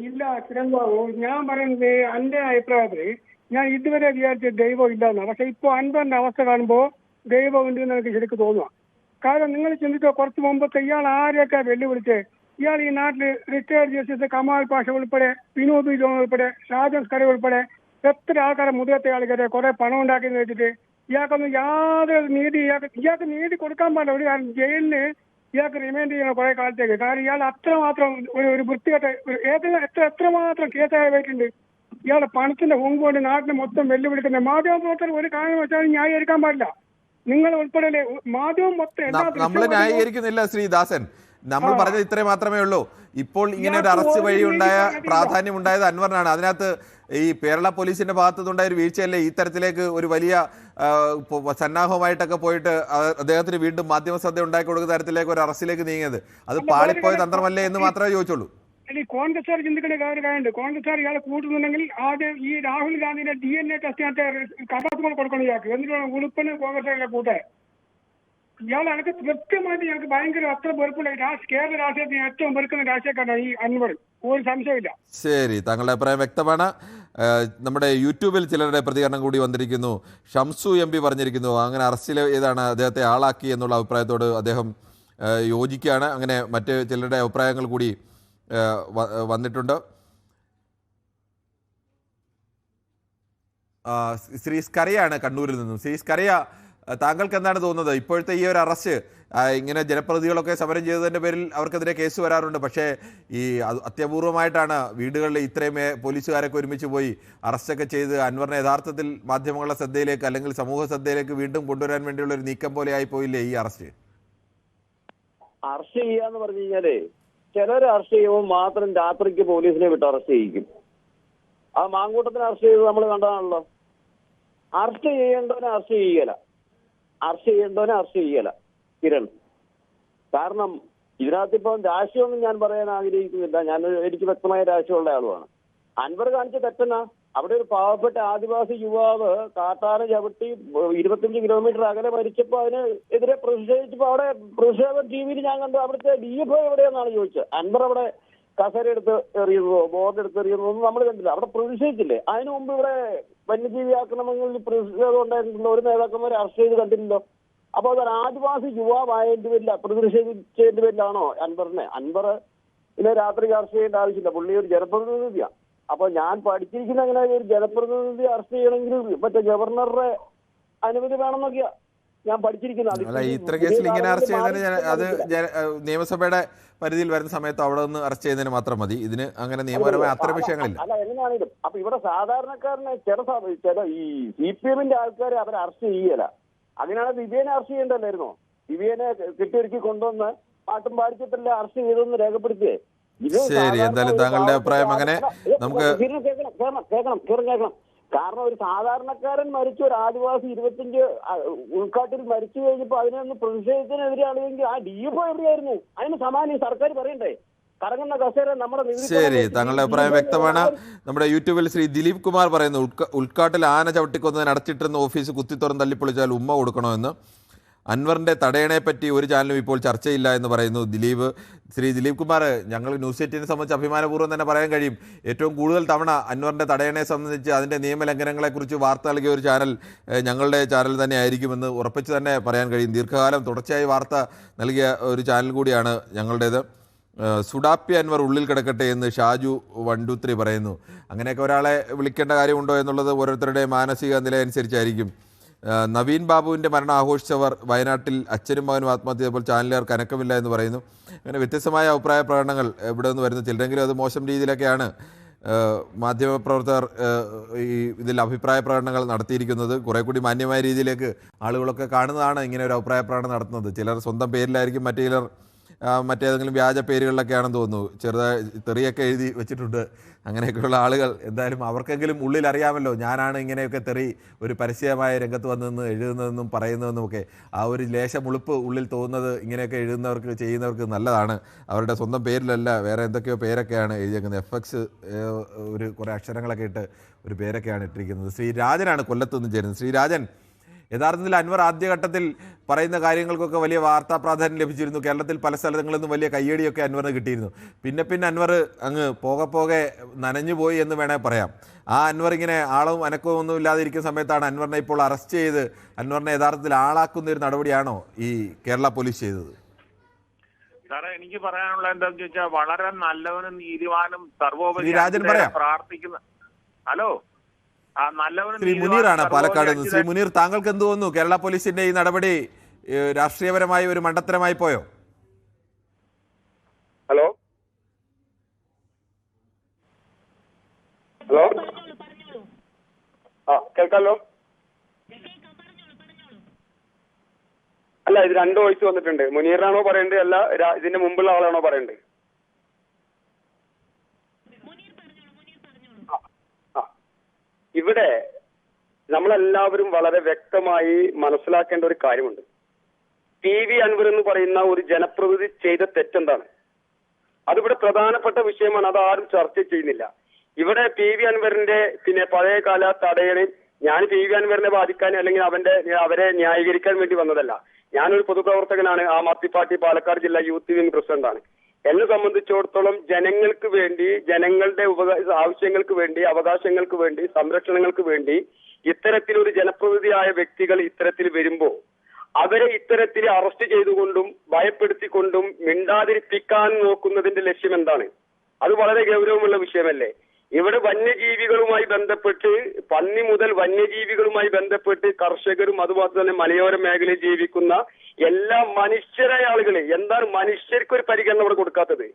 ഇല്ല കിരൺബാബു, ഞാൻ പറയുന്നത് എന്റെ അഭിപ്രായത്തിൽ ഞാൻ ഇതുവരെ വിചാരിച്ച ദൈവം ഇല്ലെന്നാണ്. പക്ഷെ ഇപ്പൊ അൻവറിന്റെ അവസ്ഥ കാണുമ്പോൾ ദൈവം ഉണ്ട് എന്ന് എനിക്ക് ശരിക്കും തോന്നുക. കാരണം നിങ്ങൾ ചിന്തിച്ചോ, കുറച്ച് മുമ്പത്തെ ഇയാൾ ആരെയൊക്കെ വെല്ലുവിളിച്ച് ഇയാൾ ഈ നാട്ടിൽ റിട്ടയർഡ് ജസ്റ്റിസ് കമാൽ പാഷ ഉൾപ്പെടെ, വിനോദ് ജോൺ ഉൾപ്പെടെ, ഷാജൻ സ്കറി ഉൾപ്പെടെ എത്ര ആൾക്കാരെ മുതിർത്ത ആൾക്കാരെ കുറെ പണം ഉണ്ടാക്കിയെന്ന് വെച്ചിട്ട് ഇയാൾക്കൊന്നും യാതൊരു ഇയാൾക്ക് നീതി കൊടുക്കാൻ പാടില്ല. ഒരു കാരണം ജയിലിന് ഇയാൾക്ക് റിമൈൻഡ് ചെയ്യണം കുറെ കാലത്തേക്ക്. കാരണം ഇയാൾ അത്രമാത്രം ഒരു വൃത്തികെട്ട എത്രമാത്രം കേസായിട്ടുണ്ട്. ഇയാളെ പണത്തിന്റെ ഹുങ്ക് കൊണ്ട് നാട്ടിനെ മൊത്തം വെല്ലുവിളിക്കുന്ന മാധ്യമപ്രവർത്തകർ ഒരു കാരണം വെച്ചാൽ ന്യായീകരിക്കാൻ പാടില്ല. നിങ്ങൾ ഉൾപ്പെടെ മാധ്യമം മൊത്തം നമ്മൾ ന്യായീകരിക്കുന്നില്ല ശ്രീ ദാസൻ. നമ്മൾ പറഞ്ഞത് ഇത്രേ മാത്രമേ ഉള്ളൂ. ഇപ്പോൾ ഇങ്ങനെ ഒരു അറസ്റ്റ് വഴി ഉണ്ടായ പ്രാധാന്യം ഉണ്ടായത് അൻവറിനാണ്. അതിനകത്ത് ഈ കേരള പോലീസിന്റെ ഭാഗത്തുനിന്നുണ്ടായ ഒരു വീഴ്ചയല്ലേ ഇത്തരത്തിലേക്ക് ഒരു വലിയ സന്നാഹവുമായിട്ടൊക്കെ പോയിട്ട് അദ്ദേഹത്തിന് വീണ്ടും മാധ്യമ ശ്രദ്ധ ഉണ്ടാക്കി കൊടുക്കുന്ന തരത്തിലേക്ക് ഒരു അറസ്റ്റിലേക്ക് നീങ്ങിയത്? അത് പാളിപ്പോയ തന്ത്രമല്ലേ എന്ന് മാത്രമേ ചോദിച്ചുള്ളൂ. കോൺഗ്രസ്സുകാർ ചിന്തിക്കേണ്ട കാര്യമുണ്ട്. കോൺഗ്രസ്സുകാർ ഇയാളെ കൂട്ടുന്നുണ്ടെങ്കിൽ ആദ്യം ഈ രാഹുൽ ഗാന്ധിയുടെ DNA ടെസ്റ്റ് കഥാർത്ഥങ്ങൾ കൊടുക്കണം ഇയാൾക്ക്. എന്നിട്ട് ഉളുപ്പന് കോൺഗ്രസ്സുകാരെ കൂട്ടെ. ഇയാൾക്ക് കൃത്യമായിട്ട് ഞങ്ങൾക്ക് ഭയങ്കര അത്ര വെറുപ്പുണ്ട്. കേരള രാഷ്ട്രീയത്തിന് ഏറ്റവും വെറുക്കുന്ന രാഷ്ട്രീയക്കാരാണ് ഈ അൻവർ, ഒരു സംശയമില്ല. ശരി, താങ്കളുടെ അഭിപ്രായം വ്യക്തമാണ്. നമ്മുടെ യൂട്യൂബിൽ ചിലരുടെ പ്രതികരണം കൂടി വന്നിരിക്കുന്നു. ഷംസു MP പറഞ്ഞിരിക്കുന്നു അങ്ങനെ അറസ്റ്റിൽ ഏതാണ് അദ്ദേഹത്തെ ആളാക്കി എന്നുള്ള അഭിപ്രായത്തോട് അദ്ദേഹം യോജിക്കുകയാണ്. അങ്ങനെ മറ്റ് ചിലരുടെ അഭിപ്രായങ്ങൾ കൂടി വന്നിട്ടുണ്ട്. ശ്രീ സ്കറിയാണ് കണ്ണൂരിൽ നിന്നും. ശ്രീ സ്കറിയ, താങ്കൾക്ക് എന്താണ് തോന്നുന്നത്? ഇപ്പോഴത്തെ ഈ ഒരു അറസ്റ്റ്, ഇങ്ങനെ ജനപ്രതിനിധികളൊക്കെ സമരം ചെയ്തതിൻ്റെ പേരിൽ അവർക്കെതിരെ കേസ് വരാറുണ്ട്. പക്ഷേ ഈ അത്യപൂർവമായിട്ടാണ് വീടുകളിൽ ഇത്രയും പോലീസുകാരൊക്കെ ഒരുമിച്ച് പോയി അറസ്റ്റൊക്കെ ചെയ്ത് അൻവറിനെ യഥാർത്ഥത്തിൽ മാധ്യമങ്ങളുടെ ശ്രദ്ധയിലേക്ക് അല്ലെങ്കിൽ സമൂഹ ശ്രദ്ധയിലേക്ക് വീണ്ടും കൊണ്ടുവരാൻ വേണ്ടിയുള്ള ഒരു നീക്കം പോലെ ആയി പോയില്ലേ ഈ അറസ്റ്റ്? അറസ്റ്റ് ചെയ്യാന്ന് പറഞ്ഞു കഴിഞ്ഞാലേ, ചിലർ അറസ്റ്റ് ചെയ്യുമ്പോൾ മാത്രം രാത്രിക്ക് പോലീസിനെ വിട്ട് അറസ്റ്റ് ചെയ്യിക്കും. ആ മാങ്കൂട്ടത്തിന് അറസ്റ്റ് ചെയ്ത് നമ്മൾ കണ്ടതാണല്ലോ. അറസ്റ്റ് ചെയ്യേണ്ടവനെ അറസ്റ്റ് ചെയ്യല കിരൺ. കാരണം ഇതിനകത്തിപ്പം രാഷ്ട്രീയമൊന്നും ഞാൻ പറയാൻ ആഗ്രഹിക്കുന്നില്ല. എനിക്ക് വ്യക്തമായ രാഷ്ട്രീയമുള്ള ആളുമാണ്. അൻവർ കാണിച്ച തെറ്റെന്നാ, അവിടെ ഒരു പാവപ്പെട്ട ആദിവാസി യുവാവ് കാട്ടാന ചവിട്ടി 25 കിലോമീറ്റർ അകലെ മരിച്ചപ്പോ അതിന് എതിരെ പ്രതിഷേധിച്ചപ്പോ അവിടെ പ്രതിഷേധം TV ഞാൻ കണ്ടു. അവിടുത്തെ DFO എവിടെയെന്നാണ് ചോദിച്ചത്. അൻവർ അവിടെ കസേര എടുത്ത് എറിയുന്നതോ ബോർഡ് എടുത്ത് എറിയുന്നതോ ഒന്നും നമ്മൾ കണ്ടില്ല. അവിടെ പ്രതിഷേധിച്ചില്ലേ? അതിനു മുമ്പ് ഇവിടെ വന്യജീവി ആക്രമണങ്ങളിൽ പ്രതിഷേധം ഉണ്ടായിരുന്നില്ല. ഒരു നേതാക്കന്മാരെ അറസ്റ്റ് ചെയ്ത് കണ്ടില്ലല്ലോ. അപ്പൊ അതൊരു ആദിവാസി യുവാവായതിന്റെ പേരില്ല, പ്രതിഷേധിച്ചതിന്റെ പേരിലാണോ അൻവർ ഇതിനെ രാത്രി അറസ്റ്റ് ചെയ്യേണ്ട ആവശ്യമില്ല. പുള്ളി ഒരു ജനപ്രതിനിധിയാണ്. അപ്പൊ ഞാൻ പഠിച്ചിരിക്കുന്ന അങ്ങനെ ഒരു ജനപ്രതിനിധി അറസ്റ്റ് ചെയ്യണമെങ്കിൽ മറ്റേ ഗവർണറുടെ അനുമതി വേണമെന്നൊക്കെയാ ഞാൻ പഠിച്ചിരിക്കുന്നത്. ഇത്ര കേസിൽ ഇങ്ങനെ അറസ്റ്റ് ചെയ്യുന്നതിന് അത് നിയമസഭയുടെ പരിധിയിൽ വരുന്ന സമയത്ത് അവിടെ നിന്ന് അറസ്റ്റ് ചെയ്യുന്നതിന് മാത്രം മതി. ഇതിന് അങ്ങനെ നിയമപരമായ അത്ര വിഷയങ്ങളില്ല. അല്ല, എങ്ങനെയാണെങ്കിലും അപ്പൊ ഇവിടെ സാധാരണക്കാരനെ ചില ഈ CPM-ന്റെ ആൾക്കാരെ അവരെ അറസ്റ്റ് ചെയ്യല. അങ്ങനെയാണ് വിവേനെ അറസ്റ്റ് ചെയ്യേണ്ടല്ലായിരുന്നോ? വിവേനെ കെട്ടിയൊരുക്കി കൊണ്ടുവന്ന് പാട്ടും പാടിച്ചിട്ടല്ലേ അറസ്റ്റ് ചെയ്തെന്ന് രേഖപ്പെടുത്തിയേ. ഇത് ശരി, എന്തായാലും താങ്കളുടെ അഭിപ്രായം അങ്ങനെ നമുക്ക് കേൾക്കണം. കാരണം ഒരു സാധാരണക്കാരൻ മരിച്ചു, ഒരു ആദിവാസി 25 ഉൾക്കാട്ടിൽ മരിച്ചു കഴിഞ്ഞപ്പോൾ അതിനൊന്ന് പ്രതിഷേധത്തിനെതിരെയാണെങ്കിൽ ആ DFO എവിടെയായിരുന്നു? അതിന് സമാനം സർക്കാർ പറയണ്ടേ? കറങ്ങുന്ന കസേര നമ്മുടെ ശരി, താങ്കളുടെ അഭിപ്രായം വ്യക്തമാണ്. നമ്മുടെ യൂട്യൂബിൽ ശ്രീ ദിലീപ് കുമാർ പറയുന്നു, ഉൾക്കാട്ടിൽ ആന ചവിട്ടിക്കൊന്നതിന് അടച്ചിട്ടിരുന്ന ഓഫീസ് കുത്തിത്തുറന്ന് തള്ളിപ്പൊളിച്ചാൽ ഉമ്മ കൊടുക്കണമെന്ന്. അൻവറിൻ്റെ തടയണയെ പറ്റി ഒരു ചാനലും ഇപ്പോൾ ചർച്ചയില്ല എന്ന് പറയുന്നു ദിലീപ്. ശ്രീ ദിലീപ് കുമാർ, ഞങ്ങൾ ന്യൂസ് 18 സംബന്ധിച്ച് അഭിമാനപൂർവ്വം തന്നെ പറയാൻ കഴിയും, ഏറ്റവും കൂടുതൽ തവണ അൻവറിൻ്റെ തടയണയെ സംബന്ധിച്ച് അതിൻ്റെ നിയമലംഘനങ്ങളെക്കുറിച്ച് വാർത്ത നൽകിയ ഒരു ചാനൽ ഞങ്ങളുടെ ചാനൽ തന്നെ ആയിരിക്കുമെന്ന് ഉറപ്പിച്ച് തന്നെ പറയാൻ കഴിയും. ദീർഘകാലം തുടർച്ചയായി വാർത്ത നൽകിയ ഒരു ചാനൽ കൂടിയാണ് ഞങ്ങളുടേത്. സുഡാപ്പി അൻവർ ഉള്ളിൽ കിടക്കട്ടെ എന്ന് ഷാജു 123 പറയുന്നു. അങ്ങനെയൊക്കെ ഒരാളെ വിളിക്കേണ്ട കാര്യമുണ്ടോ എന്നുള്ളത് ഓരോരുത്തരുടെ മാനസിക നില അനുസരിച്ചായിരിക്കും. നവീൻ ബാബുവിൻ്റെ മരണം ആഘോഷിച്ചവർ വയനാട്ടിൽ അച്ഛനും മകനും ആത്മഹത്യ ചെയ്തപ്പോൾ ചാനലുകാർക്ക് അനക്കമില്ല എന്ന് പറയുന്നു. അങ്ങനെ വ്യത്യസ്തമായ അഭിപ്രായ പ്രകടനങ്ങൾ എവിടെ നിന്ന് വരുന്നു. ചിലരെങ്കിലും അത് മോശം രീതിയിലൊക്കെയാണ് മാധ്യമപ്രവർത്തകർ ഇതിൽ അഭിപ്രായ പ്രകടനങ്ങൾ നടത്തിയിരിക്കുന്നത്. കുറേ കൂടി മാന്യമായ രീതിയിലേക്ക് ആളുകളൊക്കെ കാണുന്നതാണ് ഇങ്ങനെ ഒരു അഭിപ്രായ പ്രകടനം നടത്തുന്നത്. ചിലർ സ്വന്തം പേരിലായിരിക്കും, മറ്റു ചിലർ മറ്റേതെങ്കിലും വ്യാജ പേരുകളിലൊക്കെയാണെന്ന് തോന്നുന്നു, ചെറുതായി തെറിയൊക്കെ എഴുതി വെച്ചിട്ടുണ്ട്. അങ്ങനെയൊക്കെയുള്ള ആളുകൾ എന്തായാലും അവർക്കെങ്കിലും ഉള്ളിൽ അറിയാമല്ലോ ഞാനാണ് ഇങ്ങനെയൊക്കെ തെറി ഒരു പരസ്യമായ രംഗത്ത് വന്നെന്ന് എഴുതുന്നതെന്നും പറയുന്നതെന്നും ഒക്കെ. ആ ഒരു ലേശം ഉളുപ്പ് ഉള്ളിൽ തോന്നുന്നത് ഇങ്ങനെയൊക്കെ എഴുതുന്നവർക്ക് ചെയ്യുന്നവർക്ക് നല്ലതാണ്. അവരുടെ സ്വന്തം പേരിലല്ല, വേറെ എന്തൊക്കെയോ പേരൊക്കെയാണ് എഴുതിയേക്കുന്നത്. FX ഒരു കുറേ അക്ഷരങ്ങളൊക്കെ ഇട്ട് ഒരു പേരൊക്കെയാണ് ഇട്ടിരിക്കുന്നത്. ശ്രീ രാജനാണ് കൊല്ലത്ത് നിന്ന് ചേരുന്നത്. ശ്രീ രാജൻ, യഥാർത്ഥത്തിൽ അൻവർ ആദ്യഘട്ടത്തിൽ പറയുന്ന കാര്യങ്ങൾക്കൊക്കെ വലിയ വാർത്താ പ്രാധാന്യം ലഭിച്ചിരുന്നു. കേരളത്തിൽ പല സ്ഥലങ്ങളിൽ നിന്നും വലിയ കയ്യടിയൊക്കെ അൻവറിന് കിട്ടിയിരുന്നു. പിന്നെ അൻവർ അങ്ങ് പോകെ നനഞ്ഞു പോയി എന്ന് വേണേൽ പറയാം. ആ അൻവർ ഇങ്ങനെ ആളവും അനക്കവും ഒന്നും ഇല്ലാതിരിക്കുന്ന സമയത്താണ് അൻവറിനെ ഇപ്പോൾ അറസ്റ്റ് ചെയ്ത് അൻവറിനെ യഥാർത്ഥത്തിൽ ആളാക്കുന്ന ഒരു നടപടിയാണോ ഈ കേരള പോലീസ് ചെയ്തത്? സാറേ, എനിക്ക് പറയാനുള്ള എന്താണെന്ന് ചോദിച്ചാൽ വളരെ നല്ലവനും നീതിവാനും സർവോപരി പ്രാർത്ഥിക്കുന്ന ശ്രീ മുനീറാണ് പാലക്കാട് നിന്ന്. ശ്രീ മുനീർ, താങ്കൾക്ക് എന്ത് തോന്നുന്നു? കേരള പോലീസിന്റെ ഈ നടപടി രാഷ്ട്രീയപരമായി ഒരു മണ്ടത്തരമായി പോയോ? ഹലോ, കേൾക്കാലോ? അല്ല, ഇത് 2 വോയിസ് വന്നിട്ടുണ്ട്. മുനീറിനാണോ പറയേണ്ടത്, അല്ല ഇതിന്റെ മുമ്പുള്ള ആളാണോ പറയേണ്ടത്? ഇവിടെ നമ്മളെല്ലാവരും വളരെ വ്യക്തമായി മനസ്സിലാക്കേണ്ട ഒരു കാര്യമുണ്ട്. PV അൻവർ എന്ന് പറയുന്ന ഒരു ജനപ്രതിനിധി ചെയ്ത തെറ്റെന്താണ്? അതിവിടെ പ്രധാനപ്പെട്ട വിഷയമാണ്. അത് ആരും ചർച്ച ചെയ്യുന്നില്ല. ഇവിടെ PV അൻവറിന്റെ പഴയകാല തടയണയും ഞാൻ PV അൻവറിനെ ബാധിക്കാൻ അല്ലെങ്കിൽ അവരെ ന്യായീകരിക്കാൻ വേണ്ടി വന്നതല്ല. ഞാനൊരു പൊതുപ്രവർത്തകനാണ്. ആം ആദ്മി പാർട്ടി പാലക്കാട് ജില്ലാ യൂത്ത് വിംഗ് പ്രസിഡന്റാണ്. എന്നെ സംബന്ധിച്ചിടത്തോളം ജനങ്ങൾക്ക് വേണ്ടി, ജനങ്ങളുടെ ആവശ്യങ്ങൾക്ക് വേണ്ടി, അവകാശങ്ങൾക്ക് വേണ്ടി, സംരക്ഷണങ്ങൾക്ക് വേണ്ടി ഇത്തരത്തിലൊരു ജനപ്രതിനിധിയായ വ്യക്തികൾ ഇത്തരത്തിൽ വരുമ്പോൾ അവരെ ഇത്തരത്തിൽ അറസ്റ്റ് ചെയ്തുകൊണ്ടും ഭയപ്പെടുത്തിക്കൊണ്ടും മിണ്ടാതിരിപ്പിക്കാൻ നോക്കുന്നതിന്റെ ലക്ഷ്യം എന്താണ്? അത് വളരെ ഗൗരവമുള്ള വിഷയമല്ലേ? ഇവിടെ വന്യജീവികളുമായി ബന്ധപ്പെട്ട്, പന്നി മുതൽ വന്യജീവികളുമായി ബന്ധപ്പെട്ട് കർഷകരും അതുപോലെ തന്നെ മലയോര മേഖലയിൽ ജീവിക്കുന്ന എല്ലാ മനുഷ്യരായ ആളുകളെ എന്താണ് മനുഷ്യർക്ക് ഒരു പരിഗണന ഇവിടെ കൊടുക്കാത്തത്?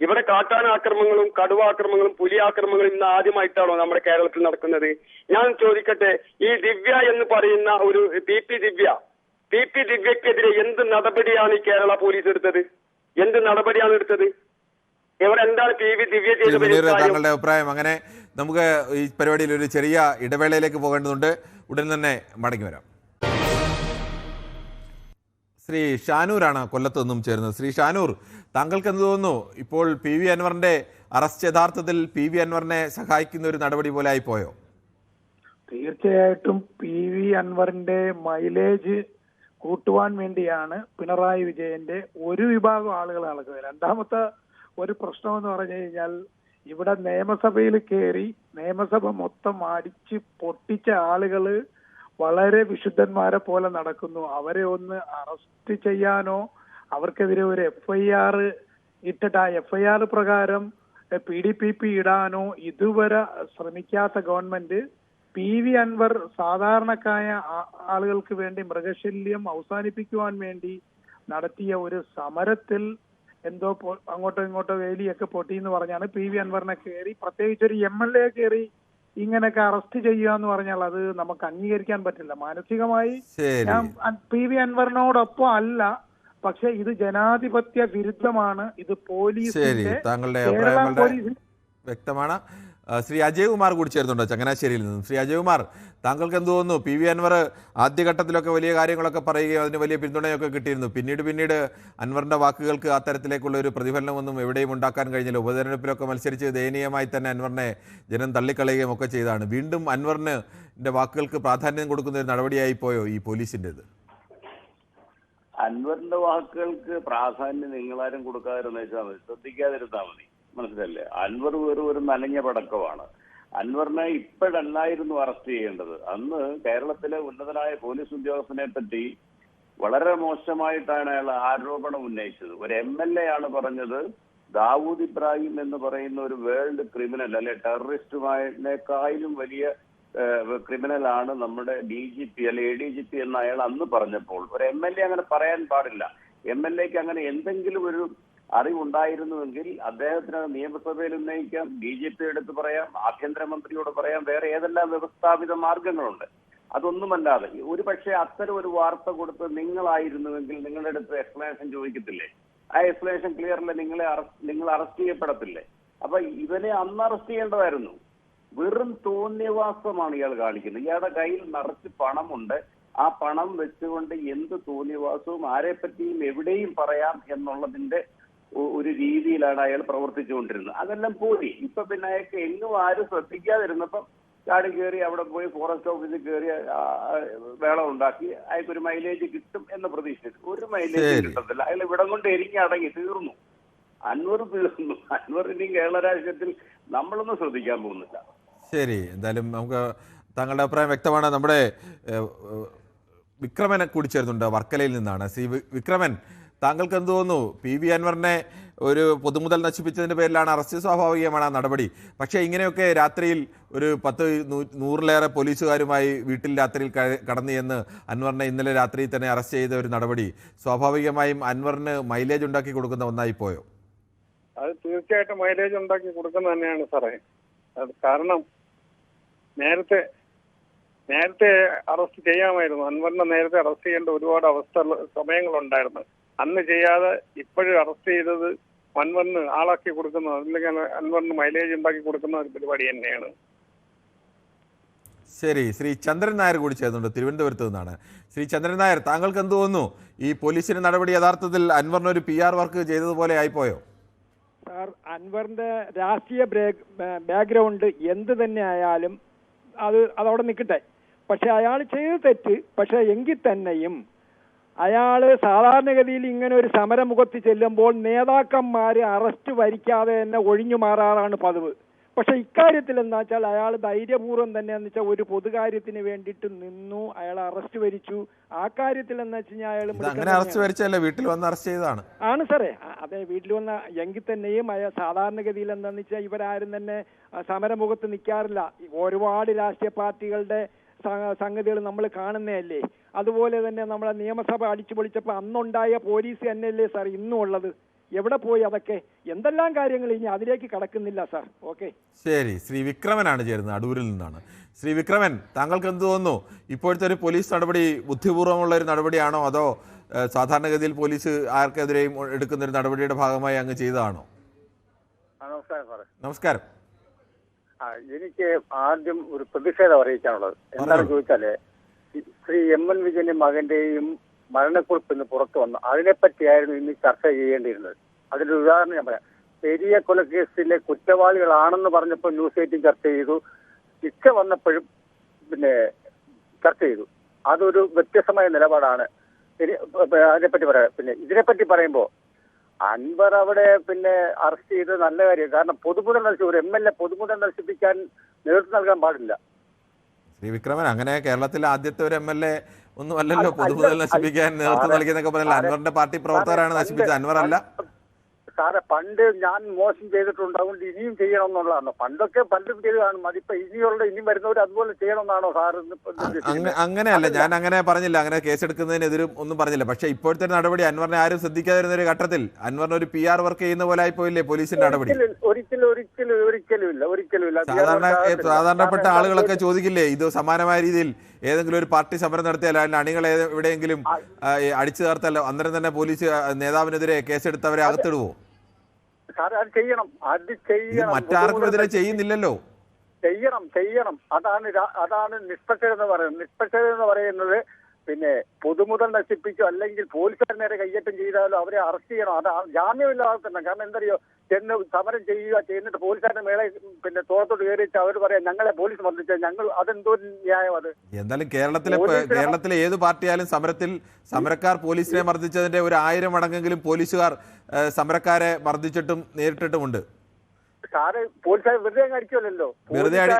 ഇവിടെ കാട്ടാനാക്രമങ്ങളും കടുവാക്രമങ്ങളും പുലിയാക്രമങ്ങളും ഇന്ന് ആദ്യമായിട്ടാണോ നമ്മുടെ കേരളത്തിൽ നടക്കുന്നത്? ഞാൻ ചോദിക്കട്ടെ, ഈ ദിവ്യ എന്ന് പറയുന്ന ഒരു PP ദിവ്യക്കെതിരെ എന്ത് നടപടിയാണ് ഈ കേരള പോലീസ് എടുത്തത്? എന്ത് നടപടിയാണ് എടുത്തത്? ഇവിടെ എന്താണ് PV ദിവ്യ ചെയ്തത്? താങ്കളുടെ അഭിപ്രായം. അങ്ങനെ നമുക്ക് ഈ പരിപാടിയിൽ ഒരു ചെറിയ ഇടവേളയിലേക്ക് പോകേണ്ടതുണ്ട്. ഉടൻ തന്നെ മടങ്ങി വരാം. ശ്രീ ഷാനൂരാണ് കൊല്ലത്ത് നിന്നും ചേരുന്നത്. ശ്രീ ഷാനൂർ, താങ്കൾക്ക് എന്ത് തോന്നുന്നു? ഇപ്പോൾ PV അൻവറിന്റെ അറസ്റ്റ് യഥാർത്ഥത്തിൽ PV അൻവറിനെ സഹായിക്കുന്ന ഒരു നടപടി പോലെ ആയി പോയോ? തീർച്ചയായിട്ടും PV അൻവറിന്റെ മൈലേജ് കൂട്ടുവാൻ വേണ്ടിയാണ് പിണറായി വിജയന്റെ ഒരു വിഭാഗം ആളുകൾ നടക്കുന്നത്. രണ്ടാമത്തെ ഒരു പ്രശ്നം എന്ന് പറഞ്ഞു കഴിഞ്ഞാൽ, ഇവിടെ നിയമസഭയിൽ കയറി നിയമസഭ മൊത്തം അടിച്ച് പൊട്ടിച്ച ആളുകള് വളരെ വിശുദ്ധന്മാരെ പോലെ നടക്കുന്നു. അവരെ ഒന്ന് അറസ്റ്റ് ചെയ്യാനോ അവർക്കെതിരെ ഒരു FIR ഇട്ടിട്ട് ആ FIR പ്രകാരം PDPP ഇടാനോ ഇതുവരെ ശ്രമിക്കാത്ത ഗവൺമെന്റ് PV അൻവർ സാധാരണക്കായ ആളുകൾക്ക് വേണ്ടി മൃഗശല്യം അവസാനിപ്പിക്കുവാൻ വേണ്ടി നടത്തിയ ഒരു സമരത്തിൽ എന്തോ അങ്ങോട്ടോ ഇങ്ങോട്ടോ വേലിയൊക്കെ പൊട്ടി എന്ന് പറഞ്ഞാണ് PV അൻവറിനെ കയറി, പ്രത്യേകിച്ച് ഒരു MLA കയറി ഇങ്ങനെയൊക്കെ അറസ്റ്റ് ചെയ്യുക എന്ന് പറഞ്ഞാൽ അത് നമുക്ക് അംഗീകരിക്കാൻ പറ്റില്ല. മാനസികമായി ഞാൻ PV അൻവറിനോടൊപ്പം അല്ല, പക്ഷെ ഇത് ജനാധിപത്യ വിരുദ്ധമാണ്. ഇത് ശരി, പോലീസിന്റെ താങ്കളുടെ കേരള അഭിപ്രായങ്ങളുടെ പോലീസിന്റെ വ്യക്തമാണ്. ശ്രീ അജയ് കുമാർ കൂടി ചേർന്നുണ്ട് ചങ്ങനാശ്ശേരിയിൽ നിന്നും. ശ്രീ അജയ് കുമാർ, താങ്കൾക്ക് എന്ത് തോന്നുന്നു? PV അൻവർ ആദ്യഘട്ടത്തിലൊക്കെ വലിയ കാര്യങ്ങളൊക്കെ പറയുകയും അതിന് വലിയ പിന്തുണയൊക്കെ കിട്ടിയിരുന്നു. പിന്നീട് അൻവറിന്റെ വാക്കുകൾക്ക് അത്തരത്തിലേക്കുള്ള ഒരു പ്രതിഫലനമൊന്നും എവിടെയും ഉണ്ടാക്കാൻ കഴിഞ്ഞില്ല. ഉപതെരഞ്ഞെടുപ്പിലൊക്കെ മത്സരിച്ച് ദയനീയമായി തന്നെ അൻവറിനെ ജനം തള്ളിക്കളയുകയും ഒക്കെ ചെയ്താണ്. വീണ്ടും അൻവറിന് വാക്കുകൾക്ക് പ്രാധാന്യം കൊടുക്കുന്ന ഒരു നടപടിയായി പോയോ ഈ പോലീസിൻ്റെത്? അൻവറിന്റെ വാക്കുകൾക്ക് പ്രാധാന്യം നിങ്ങളാരും കൊടുക്കാതിരുന്നേച്ചാൽ മതി, ശ്രദ്ധിക്കാതിരുന്നാൽ മതി. മനസ്സിലല്ലേ? അൻവർ വെറും ഒരു നനഞ്ഞ പടക്കമാണ്. അൻവറിനെ ഇപ്പോഴല്ലായിരുന്നു അറസ്റ്റ് ചെയ്യേണ്ടത്. അന്ന് കേരളത്തിലെ ഉന്നതനായ പോലീസ് ഉദ്യോഗസ്ഥനെ പറ്റി വളരെ മോശമായിട്ടാണ് അയാൾ ആരോപണം ഉന്നയിച്ചത്. ഒരു MLA ആണ് പറഞ്ഞത് ദാവൂദ് ഇബ്രാഹിം എന്ന് പറയുന്ന ഒരു വേൾഡ് ക്രിമിനൽ അല്ലെ ടെററിസ്റ്റുമായതിനേക്കാളും വലിയ ക്രിമിനലാണ് നമ്മുടെ DGP അല്ലെ ADGP എന്ന് അയാൾ അന്ന് പറഞ്ഞപ്പോൾ ഒരു MLA അങ്ങനെ പറയാൻ പാടില്ല. MLAക്ക് അങ്ങനെ എന്തെങ്കിലും ഒരു അറിവുണ്ടായിരുന്നുവെങ്കിൽ അദ്ദേഹത്തിന് നിയമസഭയിൽ ഉന്നയിക്കാം, DGP എടുത്ത് പറയാം, ആഭ്യന്തരമന്ത്രിയോട് പറയാം, വേറെ ഏതെല്ലാം വ്യവസ്ഥാപിത മാർഗങ്ങളുണ്ട്. അതൊന്നുമല്ലാതെ ഒരു പക്ഷേ അത്തരം ഒരു വാർത്ത കൊടുത്ത് നിങ്ങളായിരുന്നുവെങ്കിൽ നിങ്ങളുടെ അടുത്ത് എക്സ്പ്ലനേഷൻ ചോദിക്കത്തില്ലേ? ആ എക്സ്പ്ലനേഷൻ ക്ലിയറില്ല, നിങ്ങൾ അറസ്റ്റ് ചെയ്യപ്പെടത്തില്ലേ? അപ്പൊ ഇവനെ അന്ന് അറസ്റ്റ് ചെയ്യേണ്ടതായിരുന്നു. വെറും തോന്നിയവാസമാണ് ഇയാൾ കാണിക്കുന്നത്. ഇയാളുടെ കയ്യിൽ നിറച്ച് പണമുണ്ട്. ആ പണം വെച്ചുകൊണ്ട് എന്ത് തോന്നിയവാസവും ആരെപ്പറ്റിയും എവിടെയും പറയാം എന്നുള്ളതിന്റെ ഒരു രീതിയിലാണ് അയാൾ പ്രവർത്തിച്ചുകൊണ്ടിരുന്നത്. അതെല്ലാം പോയി. ഇപ്പൊ പിന്നെ അയാൾക്ക് എങ്ങും ആരും ശ്രദ്ധിക്കാതിരുന്നപ്പം ചാടി കയറി അവിടെ പോയി ഫോറസ്റ്റ് ഓഫീസിൽ കയറി വേളം ഉണ്ടാക്കി അയാൾക്കൊരു മൈലേജ് കിട്ടും എന്ന് പ്രതീക്ഷിച്ചു. ഒരു മൈലേജ് കിട്ടത്തില്ല. അയാൾ ഇവിടം കൊണ്ട് എരിഞ്ഞ് അടങ്ങി തീർന്നു. അൻവർ തീർന്നു. അൻവർ ഇനി കേരള രാഷ്ട്രീയത്തിൽ നമ്മളൊന്നും ശ്രദ്ധിക്കാൻ പോകുന്നില്ല. ശരി, എന്തായാലും നമുക്ക് താങ്കളുടെ അഭിപ്രായം വ്യക്തമാണ്. നമ്മുടെ വിക്രമനെ കൂടി ചേർന്നുണ്ട് വർക്കലയിൽ നിന്നാണ്. ശ്രീ വിക്രമൻ, താങ്കൾക്ക് എന്ത് തോന്നുന്നു? PV അൻവറിനെ ഒരു പൊതുമുതൽ നശിപ്പിച്ചതിൻ്റെ പേരിലാണ് അറസ്റ്റ്. സ്വാഭാവികമാണ് ആ നടപടി. പക്ഷേ ഇങ്ങനെയൊക്കെ രാത്രിയിൽ ഒരു 100-100-ലേറെ പോലീസുകാരുമായി വീട്ടിൽ രാത്രിയിൽ കടന്നു ചെന്ന് അൻവറിനെ ഇന്നലെ രാത്രി തന്നെ അറസ്റ്റ് ചെയ്ത ഒരു നടപടി സ്വാഭാവികമായും അൻവറിന് മൈലേജ് ഉണ്ടാക്കി കൊടുക്കുന്ന ഒന്നായി പോയോ? അത് തീർച്ചയായിട്ടും മൈലേജ് ഉണ്ടാക്കി കൊടുക്കുന്നത് തന്നെയാണ് സാറേ. അത് കാരണം നേരത്തെ അറസ്റ്റ് ചെയ്യാമായിരുന്നു. അൻവറിനെ നേരത്തെ അറസ്റ്റ് ചെയ്യേണ്ട ഒരുപാട് സമയങ്ങളുണ്ടായിരുന്നു. അന്ന് ചെയ്യാതെ ഇപ്പോഴും അറസ്റ്റ് ചെയ്തത് അൻവറിന് ആളാക്കി കൊടുക്കുന്നത്, അല്ലെങ്കിൽ അൻവറിന് മൈലേജ് ഉണ്ടാക്കി കൊടുക്കുന്ന ഒരു പരിപാടി തന്നെയാണ്. ശരി, ശ്രീ ചന്ദ്രൻ നായർ കൂടി ചേർന്നുണ്ട് തിരുവനന്തപുരത്ത് നിന്നാണ്. ശ്രീ ചന്ദ്രൻ നായർ, താങ്കൾക്ക് എന്ത് തോന്നുന്നു? ഈ പോലീസിന്റെ നടപടി യഥാർത്ഥത്തിൽ അൻവറിന് ഒരു PR വർക്ക് ചെയ്തതുപോലെ ആയിപ്പോയോ? സാർ, അൻവറിന്റെ രാഷ്ട്രീയ ബാക്ക്ഗ്രൗണ്ട് എന്ത് തന്നെ ആയാലും അതവിടെ നിൽക്കട്ടെ. പക്ഷെ അയാൾ ചെയ്ത തെറ്റ്. പക്ഷെ എങ്കിൽ തന്നെയും അയാൾ സാധാരണഗതിയിൽ ഇങ്ങനെ ഒരു സമരമുഖത്ത് ചെല്ലുമ്പോൾ നേതാക്കന്മാര് അറസ്റ്റ് വരിക്കാതെ തന്നെ ഒഴിഞ്ഞു മാറാറാണ് പതിവ്. പക്ഷെ ഇക്കാര്യത്തിൽ എന്താ വെച്ചാൽ അയാൾ ധൈര്യപൂർവ്വം തന്നെ എന്ന് വെച്ചാൽ ഒരു പൊതുകാര്യത്തിന് വേണ്ടിയിട്ട് നിന്നു. അയാൾ അറസ്റ്റ് വരിച്ചു. ആ കാര്യത്തിൽ എന്ന് വെച്ച് കഴിഞ്ഞാൽ അയാൾ വീട്ടിൽ വന്ന് അറസ്റ്റ് ചെയ്തതാണ് ആണ് സാറേ. അതെ, വീട്ടിൽ വന്ന എങ്കിൽ തന്നെയും അയാൾ സാധാരണഗതിയിൽ എന്താന്ന് വെച്ചാൽ ഇവരാരും തന്നെ സമരമുഖത്ത് നിൽക്കാറില്ല. ഒരുപാട് രാഷ്ട്രീയ പാർട്ടികളുടെ സംഗതികൾ നമ്മൾ കാണുന്നതല്ലേ. അതുപോലെ തന്നെ നമ്മളെ നിയമസഭ അടിച്ചു പൊളിച്ചപ്പോൾ അന്നുണ്ടായ പോലീസ് തന്നെയല്ലേ സാർ ഇന്നും ഉള്ളത്. എവിടെ പോയി അതൊക്കെ? എന്തെല്ലാം കാര്യങ്ങൾ, ഇനി അതിലേക്ക് കടക്കുന്നില്ല സാർ. ഓക്കെ, ശരി. ശ്രീ വിക്രമനാണ് ചേരുന്നത്, അടൂരിൽ നിന്നാണ്. ശ്രീ വിക്രമൻ, താങ്കൾക്ക് എന്ത് തോന്നുന്നു? ഇപ്പോഴത്തെ ഒരു പോലീസ് നടപടി ബുദ്ധിപൂർവ്വമുള്ള ഒരു നടപടിയാണോ, അതോ സാധാരണഗതിയിൽ പോലീസ് ആർക്കെതിരെയും എടുക്കുന്ന ഒരു നടപടിയുടെ ഭാഗമായി അങ്ങ് ചെയ്തതാണോ? നമസ്കാരം സാറേ. നമസ്കാരം. എനിക്ക് ആദ്യം ഒരു പ്രതിഷേധം അറിയിക്കാനുള്ളത് എന്താണെന്ന് ചോദിച്ചാല്, ശ്രീ MN വിജയന്റെ മകന്റെയും മരണക്കുറിപ്പ് ഇന്ന് പുറത്തു വന്നു. അതിനെപ്പറ്റിയായിരുന്നു ഇന്ന് ചർച്ച ചെയ്യേണ്ടിയിരുന്നത്. അതിന്റെ ഉദാഹരണം ഞാൻ പറയാം. പെരിയ കൊലക്കേസിലെ കുറ്റവാളികളാണെന്ന് പറഞ്ഞപ്പോൾ ന്യൂസ് 18 ചർച്ച ചെയ്തു. ശിക്ഷ വന്നപ്പോഴും ചർച്ച ചെയ്തു. അതൊരു വ്യത്യസ്തമായ നിലപാടാണ്. അതിനെപ്പറ്റി പറയാം. ഇതിനെപ്പറ്റി പറയുമ്പോൾ അൻവർ അവിടെ അറസ്റ്റ് ചെയ്തത് നല്ല കാര്യം. കാരണം പൊതുമുതൽ ഒരു MLA പൊതുമുതൽ നശിപ്പിക്കാൻ നേതൃത്വം നൽകാൻ പാടില്ല. ശ്രീ വിക്രമൻ, അങ്ങനെ കേരളത്തിലെ ആദ്യത്തെ ഒരു MLA ഒന്നും അല്ലല്ലോ പൊതുമുതൽ നശിപ്പിക്കാൻ നേതൃത്വം നൽകിയെന്നൊക്കെ പറഞ്ഞാൽ അൻവറിന്റെ പാർട്ടി പ്രവർത്തകരാണ് നശിപ്പിച്ചത്, അൻവർ അല്ല. സാറെ, പണ്ട് ഞാൻ മോശം ചെയ്തിട്ടുണ്ട്, അതുകൊണ്ട് ഇനിയും ചെയ്യണം എന്നുള്ളതാണ്. പണ്ടും ചെയ്ത് കാണും. അതിപ്പോ ഇനിയും വരുന്നവർ അതുപോലെ ചെയ്യണമെന്നാണോ സാർ? അങ്ങനെയല്ല, ഞാൻ അങ്ങനെ പറഞ്ഞില്ല. അങ്ങനെ കേസെടുക്കുന്നതിനെതിരും ഒന്നും പറഞ്ഞില്ല. പക്ഷെ ഇപ്പോഴത്തെ നടപടി അൻവറിനെ ആരും ശ്രദ്ധിക്കാതിരുന്ന ഒരു ഘട്ടത്തിൽ അൻവറിന് ഒരു PR വർക്ക് ചെയ്യുന്ന പോലെ ആയിപ്പോയില്ലേ പോലീസിന്റെ നടപടി? ഒരിക്കലും ഇല്ല. സാധാരണപ്പെട്ട ആളുകളൊക്കെ ചോദിക്കില്ലേ, ഇത് സമാനമായ രീതിയിൽ ഏതെങ്കിലും ഒരു പാർട്ടി സമരം നടത്തിയാൽ അതിൽ അണികൾ എവിടെയെങ്കിലും അടിച്ചു ചേർത്തല്ലോ അന്നേരം തന്നെ പോലീസ് നേതാവിനെതിരെ കേസെടുത്തവരെ അകത്തിടുവോ? സാർ അത് ചെയ്യണം, അത് ചെയ്യണം. മറ്റാർക്കും എതിരെ ചെയ്യുന്നില്ലല്ലോ. ചെയ്യണം. അതാണ് നിഷ്പക്ഷത എന്ന് പറയുന്നത്. നിഷ്പക്ഷത എന്ന് പറയുന്നത് പിന്നെ പൊതുമുതൽ നശിപ്പിച്ചോ അല്ലെങ്കിൽ പോലീസുകാർ നേരെ കയ്യേറ്റം ചെയ്താലോ അവരെ അറസ്റ്റ് ചെയ്യണം. അത് ജാമ്യമില്ലാതെ തന്നെ. കാരണം എന്തറിയോ, ചെന്ന് സമരം ചെയ്യുന്നിട്ട് പോലീസുകാരുടെ മേളെ പിന്നെ തോളത്തോട്ട് കയറിയിട്ട് അവർ പറയാം ഞങ്ങളെ പോലീസ് മർദ്ദിച്ച ഞങ്ങൾ, അതെന്തോ ന്യായം അത്? എന്തായാലും കേരളത്തിലെ ഏത് പാർട്ടിയാലും സമരക്കാർ പോലീസിനെ മർദ്ദിച്ചതിന്റെ ഒരു 1000 മടങ്ങെങ്കിലും പോലീസുകാർ സമരക്കാരെ മർദ്ദിച്ചിട്ടും നേരിട്ടിട്ടുമുണ്ട്. സാറ് പോലീസുകാർ വെറുതെ അടിക്കുമല്ലോ.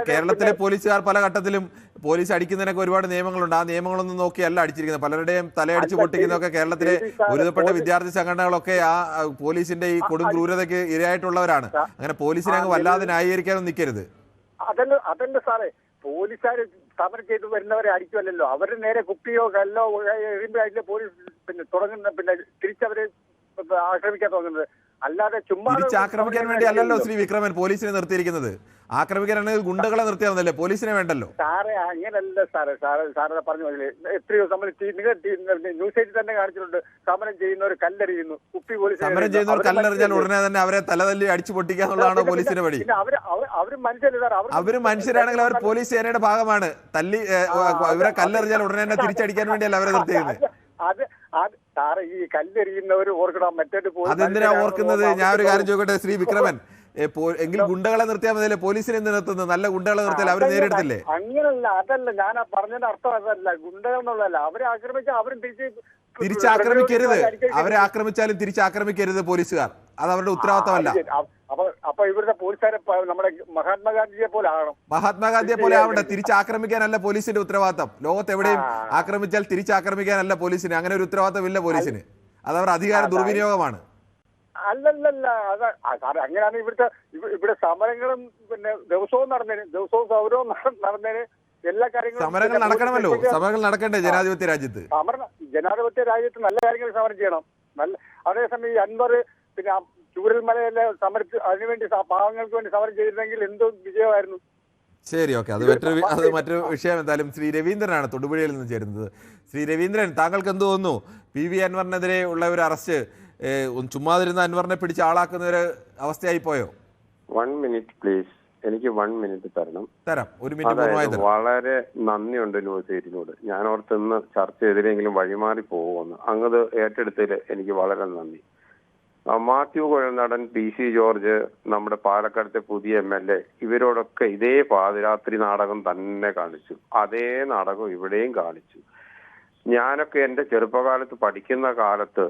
കേരളത്തിലെ പോലീസുകാർ പല ഘട്ടത്തിലും പോലീസ് അടിക്കുന്നതിനൊക്കെ ഒരുപാട് നിയമങ്ങളുണ്ട്. ആ നിയമങ്ങളൊന്നും നോക്കിയല്ല അടിച്ചിരിക്കുന്നത്. പലരുടെയും തലയടിച്ച് പൊട്ടിക്കുന്നതൊക്കെ കേരളത്തിലെ ഒരുതപ്പെട്ട വിദ്യാർത്ഥി സംഘടനകളൊക്കെ ആ പോലീസിന്റെ ഈ കൊടും ക്രൂരതയ്ക്ക് ഇരയായിട്ടുള്ളവരാണ്. അങ്ങനെ പോലീസിനെ അങ്ങ് വല്ലാതെ ന്യായീകരിക്കാനും നിൽക്കരുത്. അതല്ല സാറേ, പോലീസുകാർ സമരം ചെയ്ത് വരുന്നവരെ അടിക്കുമല്ലോ. അവരുടെ നേരെ കുപ്പിയോ കല്ലോ എറിയുമ്പോഴായിട്ടില്ല പോലീസ് പിന്നെ തുടങ്ങുന്ന പിന്നെ തിരിച്ചവരെ ആക്രമിക്കാൻ തുടങ്ങുന്നത്. അല്ലാതെ ചുമ്മാ തിരിച്ചാക്രമിക്കാൻ വേണ്ടി അല്ലല്ലോ ശ്രീ വിക്രമൻ പോലീസിനെ നിർത്തിയിരിക്കുന്നത്. ആക്രമിക്കാനാണെങ്കിൽ ഗുണ്ടകളെ നിർത്തിയാൽ പോലീസിനെ വേണ്ടല്ലോ. സാറേ അങ്ങനല്ല സാറേ പറഞ്ഞു എത്രയോ നിങ്ങൾ ന്യൂസ് എയ്റ്റിൽ തന്നെ കാണിച്ചിട്ടുണ്ട്. സമരം ചെയ്യുന്നവർ കല്ലെറിയുന്നു, കുപ്പി പോലീസ് സമരം ചെയ്യുന്നവർ കല്ലെറിഞ്ഞാൽ ഉടനെ തന്നെ അവരെ തലതല്ലി അടിച്ചു പൊട്ടിക്കാന്നുള്ളതാണോ പോലീസിന്റെ വഴി? അവര് മനുഷ്യരല്ലേ സാർ? അവര് മനുഷ്യരാണെങ്കിൽ അവർ പോലീസ് സേനയുടെ ഭാഗമാണ്. തല്ലി ഇവരെ കല്ലെറിഞ്ഞാൽ ഉടനെ തന്നെ തിരിച്ചടിക്കാൻ വേണ്ടിയല്ല അവരെ നിർത്തിയത്. സാറേ ഈ കല്ലെറിയുന്നവർ ഓർക്കണം. അതെന്തിനാ ഓർക്കുന്നത്? ഞാൻ ഒരു കാര്യം ചോദിക്കട്ടെ ശ്രീ വിക്രമൻ, എങ്കിൽ ഗുണ്ടകളെ നിർത്തിയാൽ മതിയല്ലേ? പോലീസിനെ നിർത്തുന്നത് നല്ല ഗുണ്ടകളെ നിർത്തിയാൽ അവര് നേരിടത്തില്ലേ? അങ്ങനല്ല, അതല്ല ഞാൻ പറഞ്ഞതിന്റെ അർത്ഥം. അതല്ല ഗുണ്ടകൾ എന്നുള്ളതല്ല. അവരെ ആക്രമിച്ചാൽ അവരും തിരിച്ചാക്രമിക്കരുത്. അവരെ ആക്രമിച്ചാലും തിരിച്ചാക്രമിക്കരുത് പോലീസുകാർ. അത് അവരുടെ ഉത്തരവാദിത്തമല്ല. അപ്പൊ ഇവരുടെ പോലീസുകാരെ നമ്മുടെ മഹാത്മാഗാന്ധിയെ പോലെ ആകണം. മഹാത്മാഗാന്ധിയെ പോലെ ആവട്ടെ. തിരിച്ചാക്രമിക്കാനല്ല പോലീസിന്റെ ഉത്തരവാദിത്തം. ലോകത്ത് എവിടെയും ആക്രമിച്ചാൽ തിരിച്ചാക്രമിക്കാനല്ല പോലീസിന്. അങ്ങനെ ഒരു ഉത്തരവാദിത്തം ഇല്ല പോലീസിന്. അത് അവരുടെ അധികാര ദുർവിനിയോഗമാണ്. അല്ലല്ല സാറേ, അങ്ങനെയാണ് ഇവിടെ സമരങ്ങളും പിന്നെ ദിവസവും സൗരവും നടന്നതിന് എല്ലാ കാര്യങ്ങളും സമരങ്ങൾ നടക്കണമല്ലോ. സമരങ്ങൾ നടക്കണ്ടേ ജനാധിപത്യ രാജ്യത്ത്? ജനാധിപത്യ രാജ്യത്ത് നല്ല കാര്യങ്ങൾ സമരം ചെയ്യണം. അതേസമയം ഈ അൻവർ പിന്നെ ചൂരൽമലയിലെ സമരത്തിൽ അതിനുവേണ്ടി പാവങ്ങൾക്ക് വേണ്ടി സമരം ചെയ്തിരുന്നെങ്കിൽ എന്തോ വിജയമായിരുന്നു. ശരി, ഓക്കെ, അത് മറ്റൊരു വിഷയം. എന്തായാലും ശ്രീ രവീന്ദ്രനാണ് തൊടുപുഴയിൽ നിന്ന് ചേരുന്നത്. ശ്രീ രവീന്ദ്രൻ, താങ്കൾക്ക് എന്ത് തോന്നുന്നു? PV അൻവറിനെതിരെ ഉള്ള ഒരു അറസ്റ്റ് ചുമ്മാതിരുന്ന അൻവറിനെ പിടിച്ച് ആളാക്കുന്ന ഒരു അവസ്ഥയായി പോയോ? 1 മിനിറ്റ് പ്ലീസ്, എനിക്ക് 1 മിനിറ്റ് തരാം. 1 മിനിറ്റ്. വളരെ നന്ദിയുണ്ട് ന്യൂസ് എയ്റ്റിനോട്. ഞാൻ ഓർത്ത് ഇന്ന് ചർച്ച ചെയ്തില്ലെങ്കിലും വഴിമാറി പോകുമെന്ന്. അങ്ങത് ഏറ്റെടുത്തതിൽ എനിക്ക് വളരെ നന്ദി. മാത്യു കുഴൽനാടൻ, PC ജോർജ്, നമ്മുടെ പാലക്കാടത്തെ പുതിയ MLA, ഇവരോടൊക്കെ ഇതേ പാതിരാത്രി നാടകം തന്നെ കാണിച്ചു. അതേ നാടകം ഇവിടെയും കാണിച്ചു. ഞാനൊക്കെ എന്റെ ചെറുപ്പകാലത്ത് പഠിക്കുന്ന കാലത്ത്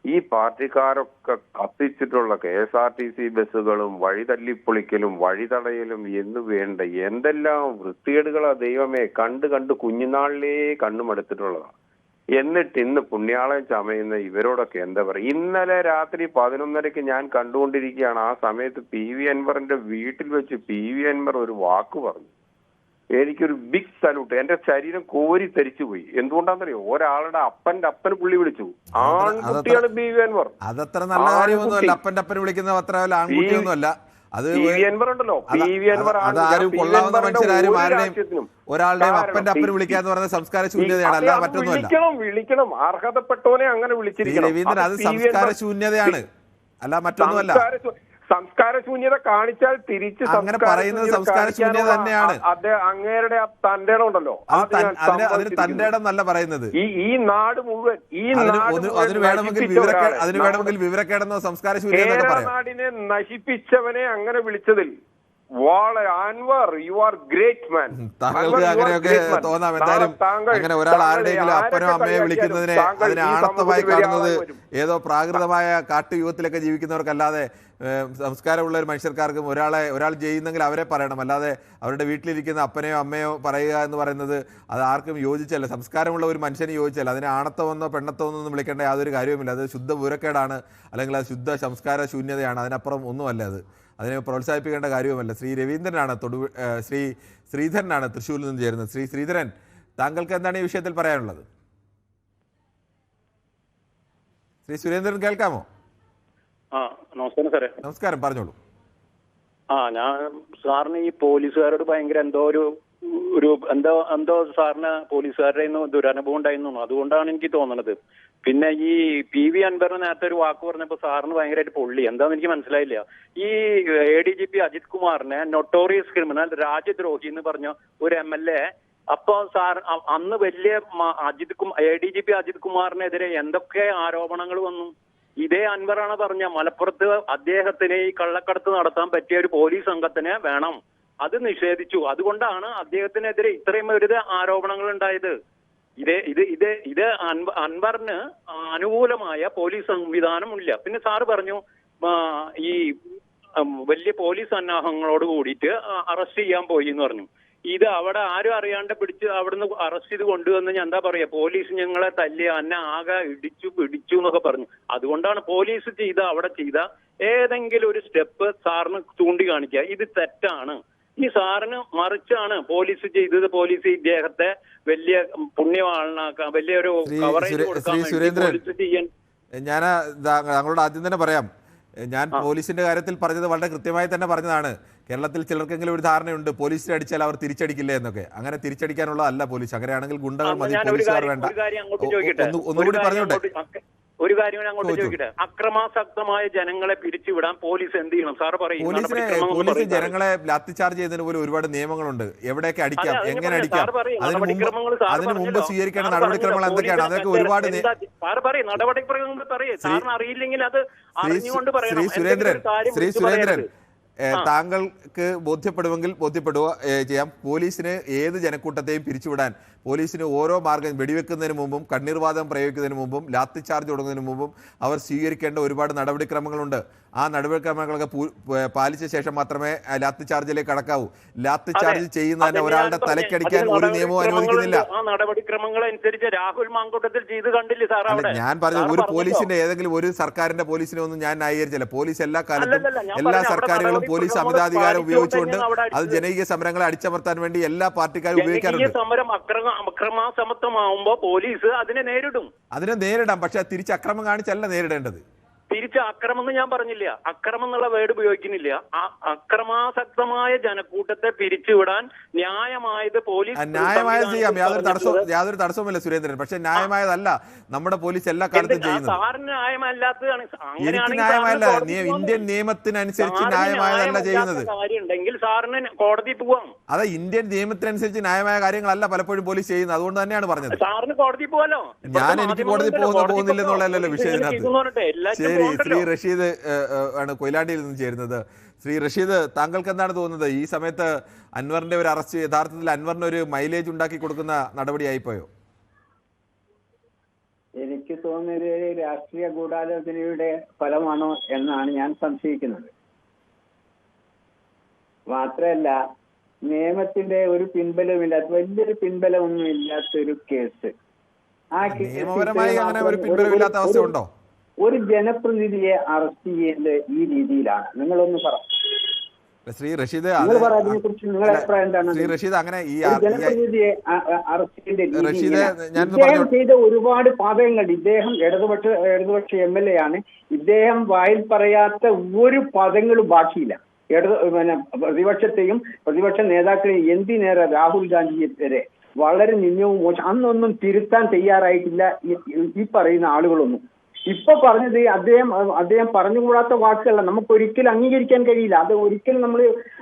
ഈ പാർട്ടിക്കാരൊക്കെ കത്തിച്ചിട്ടുള്ള KSRTC ബസ്സുകളും വഴിതല്ലിപ്പൊളിക്കലും വഴിതടയലും എന്ന് വേണ്ട എന്തെല്ലാം വൃത്തികേടുകളാ ദൈവമേ കണ്ട് കുഞ്ഞുനാളിലേ കണ്ണുമെടുത്തിട്ടുള്ളതാണ്. എന്നിട്ട് ഇന്ന് പുണ്യാളൻ ചമയുന്ന ഇവരോടൊക്കെ എന്താ പറയുക? ഇന്നലെ രാത്രി 11:30 ഞാൻ കണ്ടുകൊണ്ടിരിക്കുകയാണ്. ആ സമയത്ത് PV അൻവറിന്റെ വീട്ടിൽ വെച്ച് PV അൻവർ ഒരു വാക്ക് പറഞ്ഞു. എനിക്കൊരു ബിഗ് സല്യൂട്ട്. എന്റെ ശരീരം കോരി തരിച്ചുപോയി. എന്തുകൊണ്ടാണെന്നറിയോ? ഒരാളുടെ അപ്പന് പുള്ളി വിളിച്ചു. ആൺകുട്ടിയാണ് PV അൻവർ. അതത്ര നല്ല കാര്യമൊന്നുമല്ല. അപ്പന് വിളിക്കുന്ന അത്ര ആൺകുട്ടിയൊന്നുമല്ല. അത് അതാരും കൊള്ളാവുന്ന മനുഷ്യരാരും ആരുടെയും ഒരാളുടെയും അപ്പന് വിളിക്കാന്ന് പറയുന്നത് സംസ്കാര ശൂന്യതയാണ്, അല്ല മറ്റൊന്നുമല്ല. വിളിക്കണം, അർഹതപ്പെട്ടവനെ അങ്ങനെ വിളിച്ചിരിക്കണം. രവീന്ദ്രൻ, അത് സംസ്കാര ശൂന്യതയാണ്, അല്ല മറ്റൊന്നുമല്ല. സംസ്കാര ശൂന്യത കാണിച്ചാൽ തിരിച്ച് അങ്ങനെ പറയുന്നത് സംസ്കാര ശൂന്യത തന്നെയാണ്. അങ്ങേരുടെ ആ തന്റെ ഇടം ഉണ്ടല്ലോ, അതിന് തന്റെ ഇടം നല്ല പറയുന്നത്. ഈ നാട് മുഴുവൻ അതിന് വേണമെങ്കിൽ വിവരക്കേടെന്നോ സംസ്കാര ശൂന്യത നാടിനെ നശിപ്പിച്ചവനെ അങ്ങനെ വിളിച്ചതിൽ Anvar, you are great man. താങ്കൾക്ക് അങ്ങനെയൊക്കെ തോന്നാം. എന്തായാലും അങ്ങനെ ഒരാൾ ആരുടെയെങ്കിലും അപ്പനോ അമ്മയോ വിളിക്കുന്നതിനെ അതിനെ ആണത്തമായി കാണുന്നത് ഏതോ പ്രാകൃതമായ കാട്ടുയുഗത്തിലൊക്കെ ജീവിക്കുന്നവർക്കല്ലാതെ സംസ്കാരമുള്ള ഒരു മനുഷ്യർക്കാർക്കും ഒരാൾ ചെയ്യുന്നെങ്കിൽ അവരെ പറയണം, അല്ലാതെ അവരുടെ വീട്ടിലിരിക്കുന്ന അപ്പനെയോ അമ്മയോ പറയുക എന്ന് പറയുന്നത് അത് ആർക്കും യോജിച്ചല്ല. സംസ്കാരമുള്ള ഒരു മനുഷ്യന് യോജിച്ചല്ല. അതിനെ ആണത്തമെന്നോ പെണ്ണത്തമെന്നോ ഒന്നും വിളിക്കേണ്ട യാതൊരു കാര്യവുമില്ല. അത് ശുദ്ധ വിവരക്കേടാണ്, അല്ലെങ്കിൽ അത് ശുദ്ധ സംസ്കാര ശൂന്യതയാണ്. അതിനപ്പുറം ഒന്നുമല്ല. അതിനെ പ്രോത്സാഹിപ്പിക്കേണ്ട കാര്യവുമല്ല. ശ്രീ രവീന്ദ്രനാണ് ശ്രീ ശ്രീധരനാണ് തൃശ്ശൂരിൽ നിന്ന് ചേരുന്നത്. ശ്രീ ശ്രീധരൻ, താങ്കൾക്ക് എന്താണ് ഈ വിഷയത്തിൽ പറയാനുള്ളത്? ശ്രീ സുരേന്ദ്രൻ, കേൾക്കാമോ? നമസ്കാരം സാറേ. നമസ്കാരം, പറഞ്ഞോളൂ. ഞാൻ സാറിന് ഈ പോലീസുകാരോട് ഭയങ്കര എന്തോ ഒരു ഒരു എന്തോ സാറിന് പോലീസുകാരുടെ ദുരനുഭവം ഉണ്ടായിരുന്നു. അതുകൊണ്ടാണ് എനിക്ക് തോന്നുന്നത്. പിന്നെ ഈ PV അൻവറിന് നേരത്തെ ഒരു വാക്ക് പറഞ്ഞപ്പോൾ സാറിന് ഭയങ്കരമായിട്ട് പൊള്ളി. എന്താന്ന് എനിക്ക് മനസ്സിലായില്ല. ഈ ADGP അജിത് കുമാറിനെ നൊട്ടോറിയസ് ക്രിമിനൽ, രാജ്യദ്രോഹി എന്ന് പറഞ്ഞ ഒരു MLA, അപ്പൊ സാർ അന്ന് വലിയ ADGP അജിത് കുമാറിനെതിരെ എന്തൊക്കെ ആരോപണങ്ങൾ വന്നു. ഇതേ അൻവറാണ് പറഞ്ഞ മലപ്പുറത്ത് അദ്ദേഹത്തിന് ഈ കള്ളക്കടത്ത് നടത്താൻ പറ്റിയ ഒരു പോലീസ് സംഘത്തിനെ വേണം, അത് നിഷേധിച്ചു. അതുകൊണ്ടാണ് അദ്ദേഹത്തിനെതിരെ ഇത്രയും ഒരു ആരോപണങ്ങൾ ഉണ്ടായത്. ഇത് അൻവറിന് അനുകൂലമായ പോലീസ് സംവിധാനമില്ല. പിന്നെ സാറ് പറഞ്ഞു ഈ വലിയ പോലീസ് സന്നാഹങ്ങളോട് കൂടിയിട്ട് അറസ്റ്റ് ചെയ്യാൻ പോയി എന്ന് പറഞ്ഞു. ഇത് അവിടെ ആരും അറിയാണ്ട് പിടിച്ച് അവിടുന്ന് അറസ്റ്റ് ചെയ്ത് കൊണ്ടുവന്ന് ഞാൻ എന്താ പറയാ, പോലീസ് ഞങ്ങളെ തല്ലി എന്നെ ആകെ ഇടിച്ചു പിടിച്ചു എന്നൊക്കെ പറഞ്ഞു. അതുകൊണ്ടാണ് പോലീസ് അവിടെ ചെയ്ത ഏതെങ്കിലും ഒരു സ്റ്റെപ്പ് സാറിന് ചൂണ്ടിക്കാണിക്കുക. ഇത് തെറ്റാണ്. ഈ സാറിന് മറിച്ചാണ് പോലീസ് ചെയ്തത്. പോലീസ് ഇദ്ദേഹത്തെ വലിയ പുണ്യവാളനാക്കാൻ, വലിയൊരു കവറേജ് കൊടുക്കാൻ പോലീസ് ചെയ്യാൻ. ഞാൻ താങ്കളോട് ആദ്യം തന്നെ പറയാം, ഞാൻ പോലീസിന്റെ കാര്യത്തിൽ പറഞ്ഞത് വളരെ കൃത്യമായി തന്നെ പറഞ്ഞതാണ്. കേരളത്തിൽ ചിലർക്കെങ്കിലും ഒരു ധാരണയുണ്ട് പോലീസിനെ അടിച്ചാൽ അവർ തിരിച്ചടിക്കില്ല എന്നൊക്കെ. അങ്ങനെ തിരിച്ചടിക്കാനുള്ളതല്ല പോലീസ്. അങ്ങനെയാണെങ്കിൽ ഗുണ്ടകൾ മതി, പോലീസുകാർ വേണ്ട. ഒന്നുകൂടി പറഞ്ഞോട്ടെ, ഒരു കാര്യം അങ്ങോട്ട് ചോദിക്കട്ടെ. അക്രമാസക്തമായ ജനങ്ങളെ പിരിച്ചുവിടാൻ പോലീസ് എന്ത് ചെയ്യണം സാർ പറയും? പോലീസ് ജനങ്ങളെ ലാത്തിചാർജ് ചെയ്യുന്നതിന് പോലും ഒരുപാട് നിയമങ്ങളുണ്ട്. എവിടെയൊക്കെ അടിക്കാം, എങ്ങനെ അടിക്കാം, അതിന് മുമ്പ് സ്വീകരിക്കേണ്ട നടപടിക്രമങ്ങൾ എന്തൊക്കെയാണ്, അതൊക്കെ ഒരുപാട്. നടപടിക്രമങ്ങൾ പറയും. സാറിന് അറിയില്ലെങ്കിൽ അത് അറിഞ്ഞുകൊണ്ട് പറയണം. ശ്രീ സുരേന്ദ്രൻ, താങ്കൾക്ക് ബോധ്യപ്പെടുമെങ്കിൽ ബോധ്യപ്പെടുക ചെയ്യാം. പോലീസിന് ഏത് ജനക്കൂട്ടത്തെയും പിരിച്ചുവിടാൻ പോലീസിന് ഓരോ മാർഗം, വെടിവെക്കുന്നതിന് മുമ്പും കണ്ണീർവാതകം പ്രയോഗിക്കുന്നതിന് മുമ്പും ലാത്തി ചാർജ് തുടങ്ങുന്നതിന് മുമ്പും അവർ സ്വീകരിക്കേണ്ട ഒരുപാട് നടപടിക്രമങ്ങളുണ്ട്. ആ നടപടിക്രമങ്ങളൊക്കെ പാലിച്ച ശേഷം മാത്രമേ ലാത്തി ചാർജിലേക്ക് കടക്കാവൂ. ലാത്തി ചാർജ് ചെയ്യുന്നതിന് ഒരാളുടെ തലക്കടിക്കാൻ ഒരു നിയമവും അനുവദിക്കുന്നില്ല. ആ നടപടിക്രമങ്ങൾ അനുസരിച്ച് രാഹുൽ മാങ്കൂട്ടത്തിൽ ചെയ്ത് കണ്ടില്ലേ സാർ? ഞാൻ പറഞ്ഞു, ഒരു പോലീസിന്റെ ഏതെങ്കിലും ഒരു സർക്കാരിന്റെ പോലീസിനെ ഒന്നും ഞാൻ ന്യായീകരിച്ചില്ല. പോലീസ് എല്ലാ കാലത്തും എല്ലാ സർക്കാരുകളും പോലീസ് അമിതാധികാരം ഉപയോഗിച്ചുകൊണ്ട് അത് ജനകീയ സമരങ്ങളെ അടിച്ചമർത്താൻ വേണ്ടി എല്ലാ പാർട്ടിക്കാരും ഉപയോഗിക്കാറുണ്ട്. അക്രമാസമത്വമാവുമ്പോ പോലീസ് അതിനെ നേരിടാം. പക്ഷെ തിരിച്ച് അക്രമം കാണിച്ചല്ല നേരിടേണ്ടത്. തിരിച്ച് അക്രമം എന്ന് ഞാൻ പറഞ്ഞില്ല. അക്രമം എന്നുള്ള വേർഡ് ഉപയോഗിക്കുന്നില്ല. അക്രമാസക്തമായ ജനക്കൂട്ടത്തെ പിരിച്ചുവിടാൻ ന്യായമായത് പോലീസ് ന്യായമായത് ചെയ്യാം, യാതൊരു തടസ്സവുമില്ല സുരേന്ദ്രൻ. പക്ഷെ ന്യായമായതല്ല നമ്മുടെ പോലീസ് എല്ലാ കാലത്തും ചെയ്യുന്നത്. സാറിന് ന്യായമല്ലാത്തതാണ്. എനിക്ക് ന്യായമല്ല, ഇന്ത്യൻ നിയമത്തിനനുസരിച്ച് ന്യായമായതല്ല ചെയ്യുന്നത്. കാര്യമുണ്ടെങ്കിൽ സാറിന് കോടതി പോവാം. അതെ, ഇന്ത്യൻ നിയമത്തിനനുസരിച്ച് ന്യായമായ കാര്യങ്ങളല്ല പലപ്പോഴും പോലീസ് ചെയ്യുന്നത്. അതുകൊണ്ട് തന്നെയാണ് പറഞ്ഞത്. സാറിന് കോടതി പോവാലോ? എനിക്ക് കോടതി പോകുന്നില്ലെന്നുള്ളതല്ലോ വിഷയത്തിനകത്ത്. ശ്രീ റഷീദ് ആണ് കൊയിലാണ്ടിയിൽ നിന്ന് ചേരുന്നത്. ശ്രീ റഷീദ്, താങ്കൾക്ക് എന്താണ് തോന്നുന്നത്? ഈ സമയത്ത് അൻവറിന്റെ ഒരു അറസ്റ്റ് യഥാർത്ഥത്തിൽ അൻവറിന് ഒരു മൈലേജ് ഉണ്ടാക്കി കൊടുക്കുന്ന നടപടിയായിപ്പോയോ? എനിക്ക് തോന്നുന്നത് രാഷ്ട്രീയ ഗൂഢാലോചനയുടെ ഫലമാണോ എന്നാണ് ഞാൻ സംശയിക്കുന്നത്. മാത്രമല്ല, നിയമത്തിന്റെ ഒരു പിൻബലമില്ലാത്ത, വലിയൊരു പിൻബലമൊന്നും ഇല്ലാത്തൊരു കേസ്. ആ നിയമപരമായി അങ്ങനെ ഒരു പിൻബലമില്ലാത്ത അവസ്ഥ ഉണ്ടോ? ഒരു ജനപ്രതിനിധിയെ അറസ്റ്റ് ചെയ്യേണ്ടത് ഈ രീതിയിലാണ്. നിങ്ങളൊന്ന് പറ. ശ്രീ റഷീദ്, നിങ്ങളുടെ അഭിപ്രായം എന്താണ്? ശ്രീ റഷീദ്, അങ്ങനെ ഈ ജനപ്രതിനിധിയെ അറസ്റ്റ് ചെയ്യേണ്ട ഇദ്ദേഹം ചെയ്ത ഒരുപാട് പാതകങ്ങൾ. ഇദ്ദേഹം ഇടതുപക്ഷ MLA ആണ്. ഇദ്ദേഹം വായിൽ പറയാത്ത ഒരു പദങ്ങളും ബാക്കിയില്ല. പ്രതിപക്ഷ നേതാക്കളെയും എന്തിനേറെ രാഹുൽ ഗാന്ധിയെതിരെ വളരെ നിന്ദ്യവും മോശം. അന്നൊന്നും തിരുത്താൻ തയ്യാറായിട്ടില്ല ഈ പറയുന്ന ആളുകളൊന്നും. ഇപ്പൊ പറഞ്ഞത് അദ്ദേഹം പറഞ്ഞുകൂടാത്ത വാക്കുകളാണ്. നമുക്ക് ഒരിക്കലും അംഗീകരിക്കാൻ കഴിയില്ല. അത് ഒരിക്കലും നമ്മൾ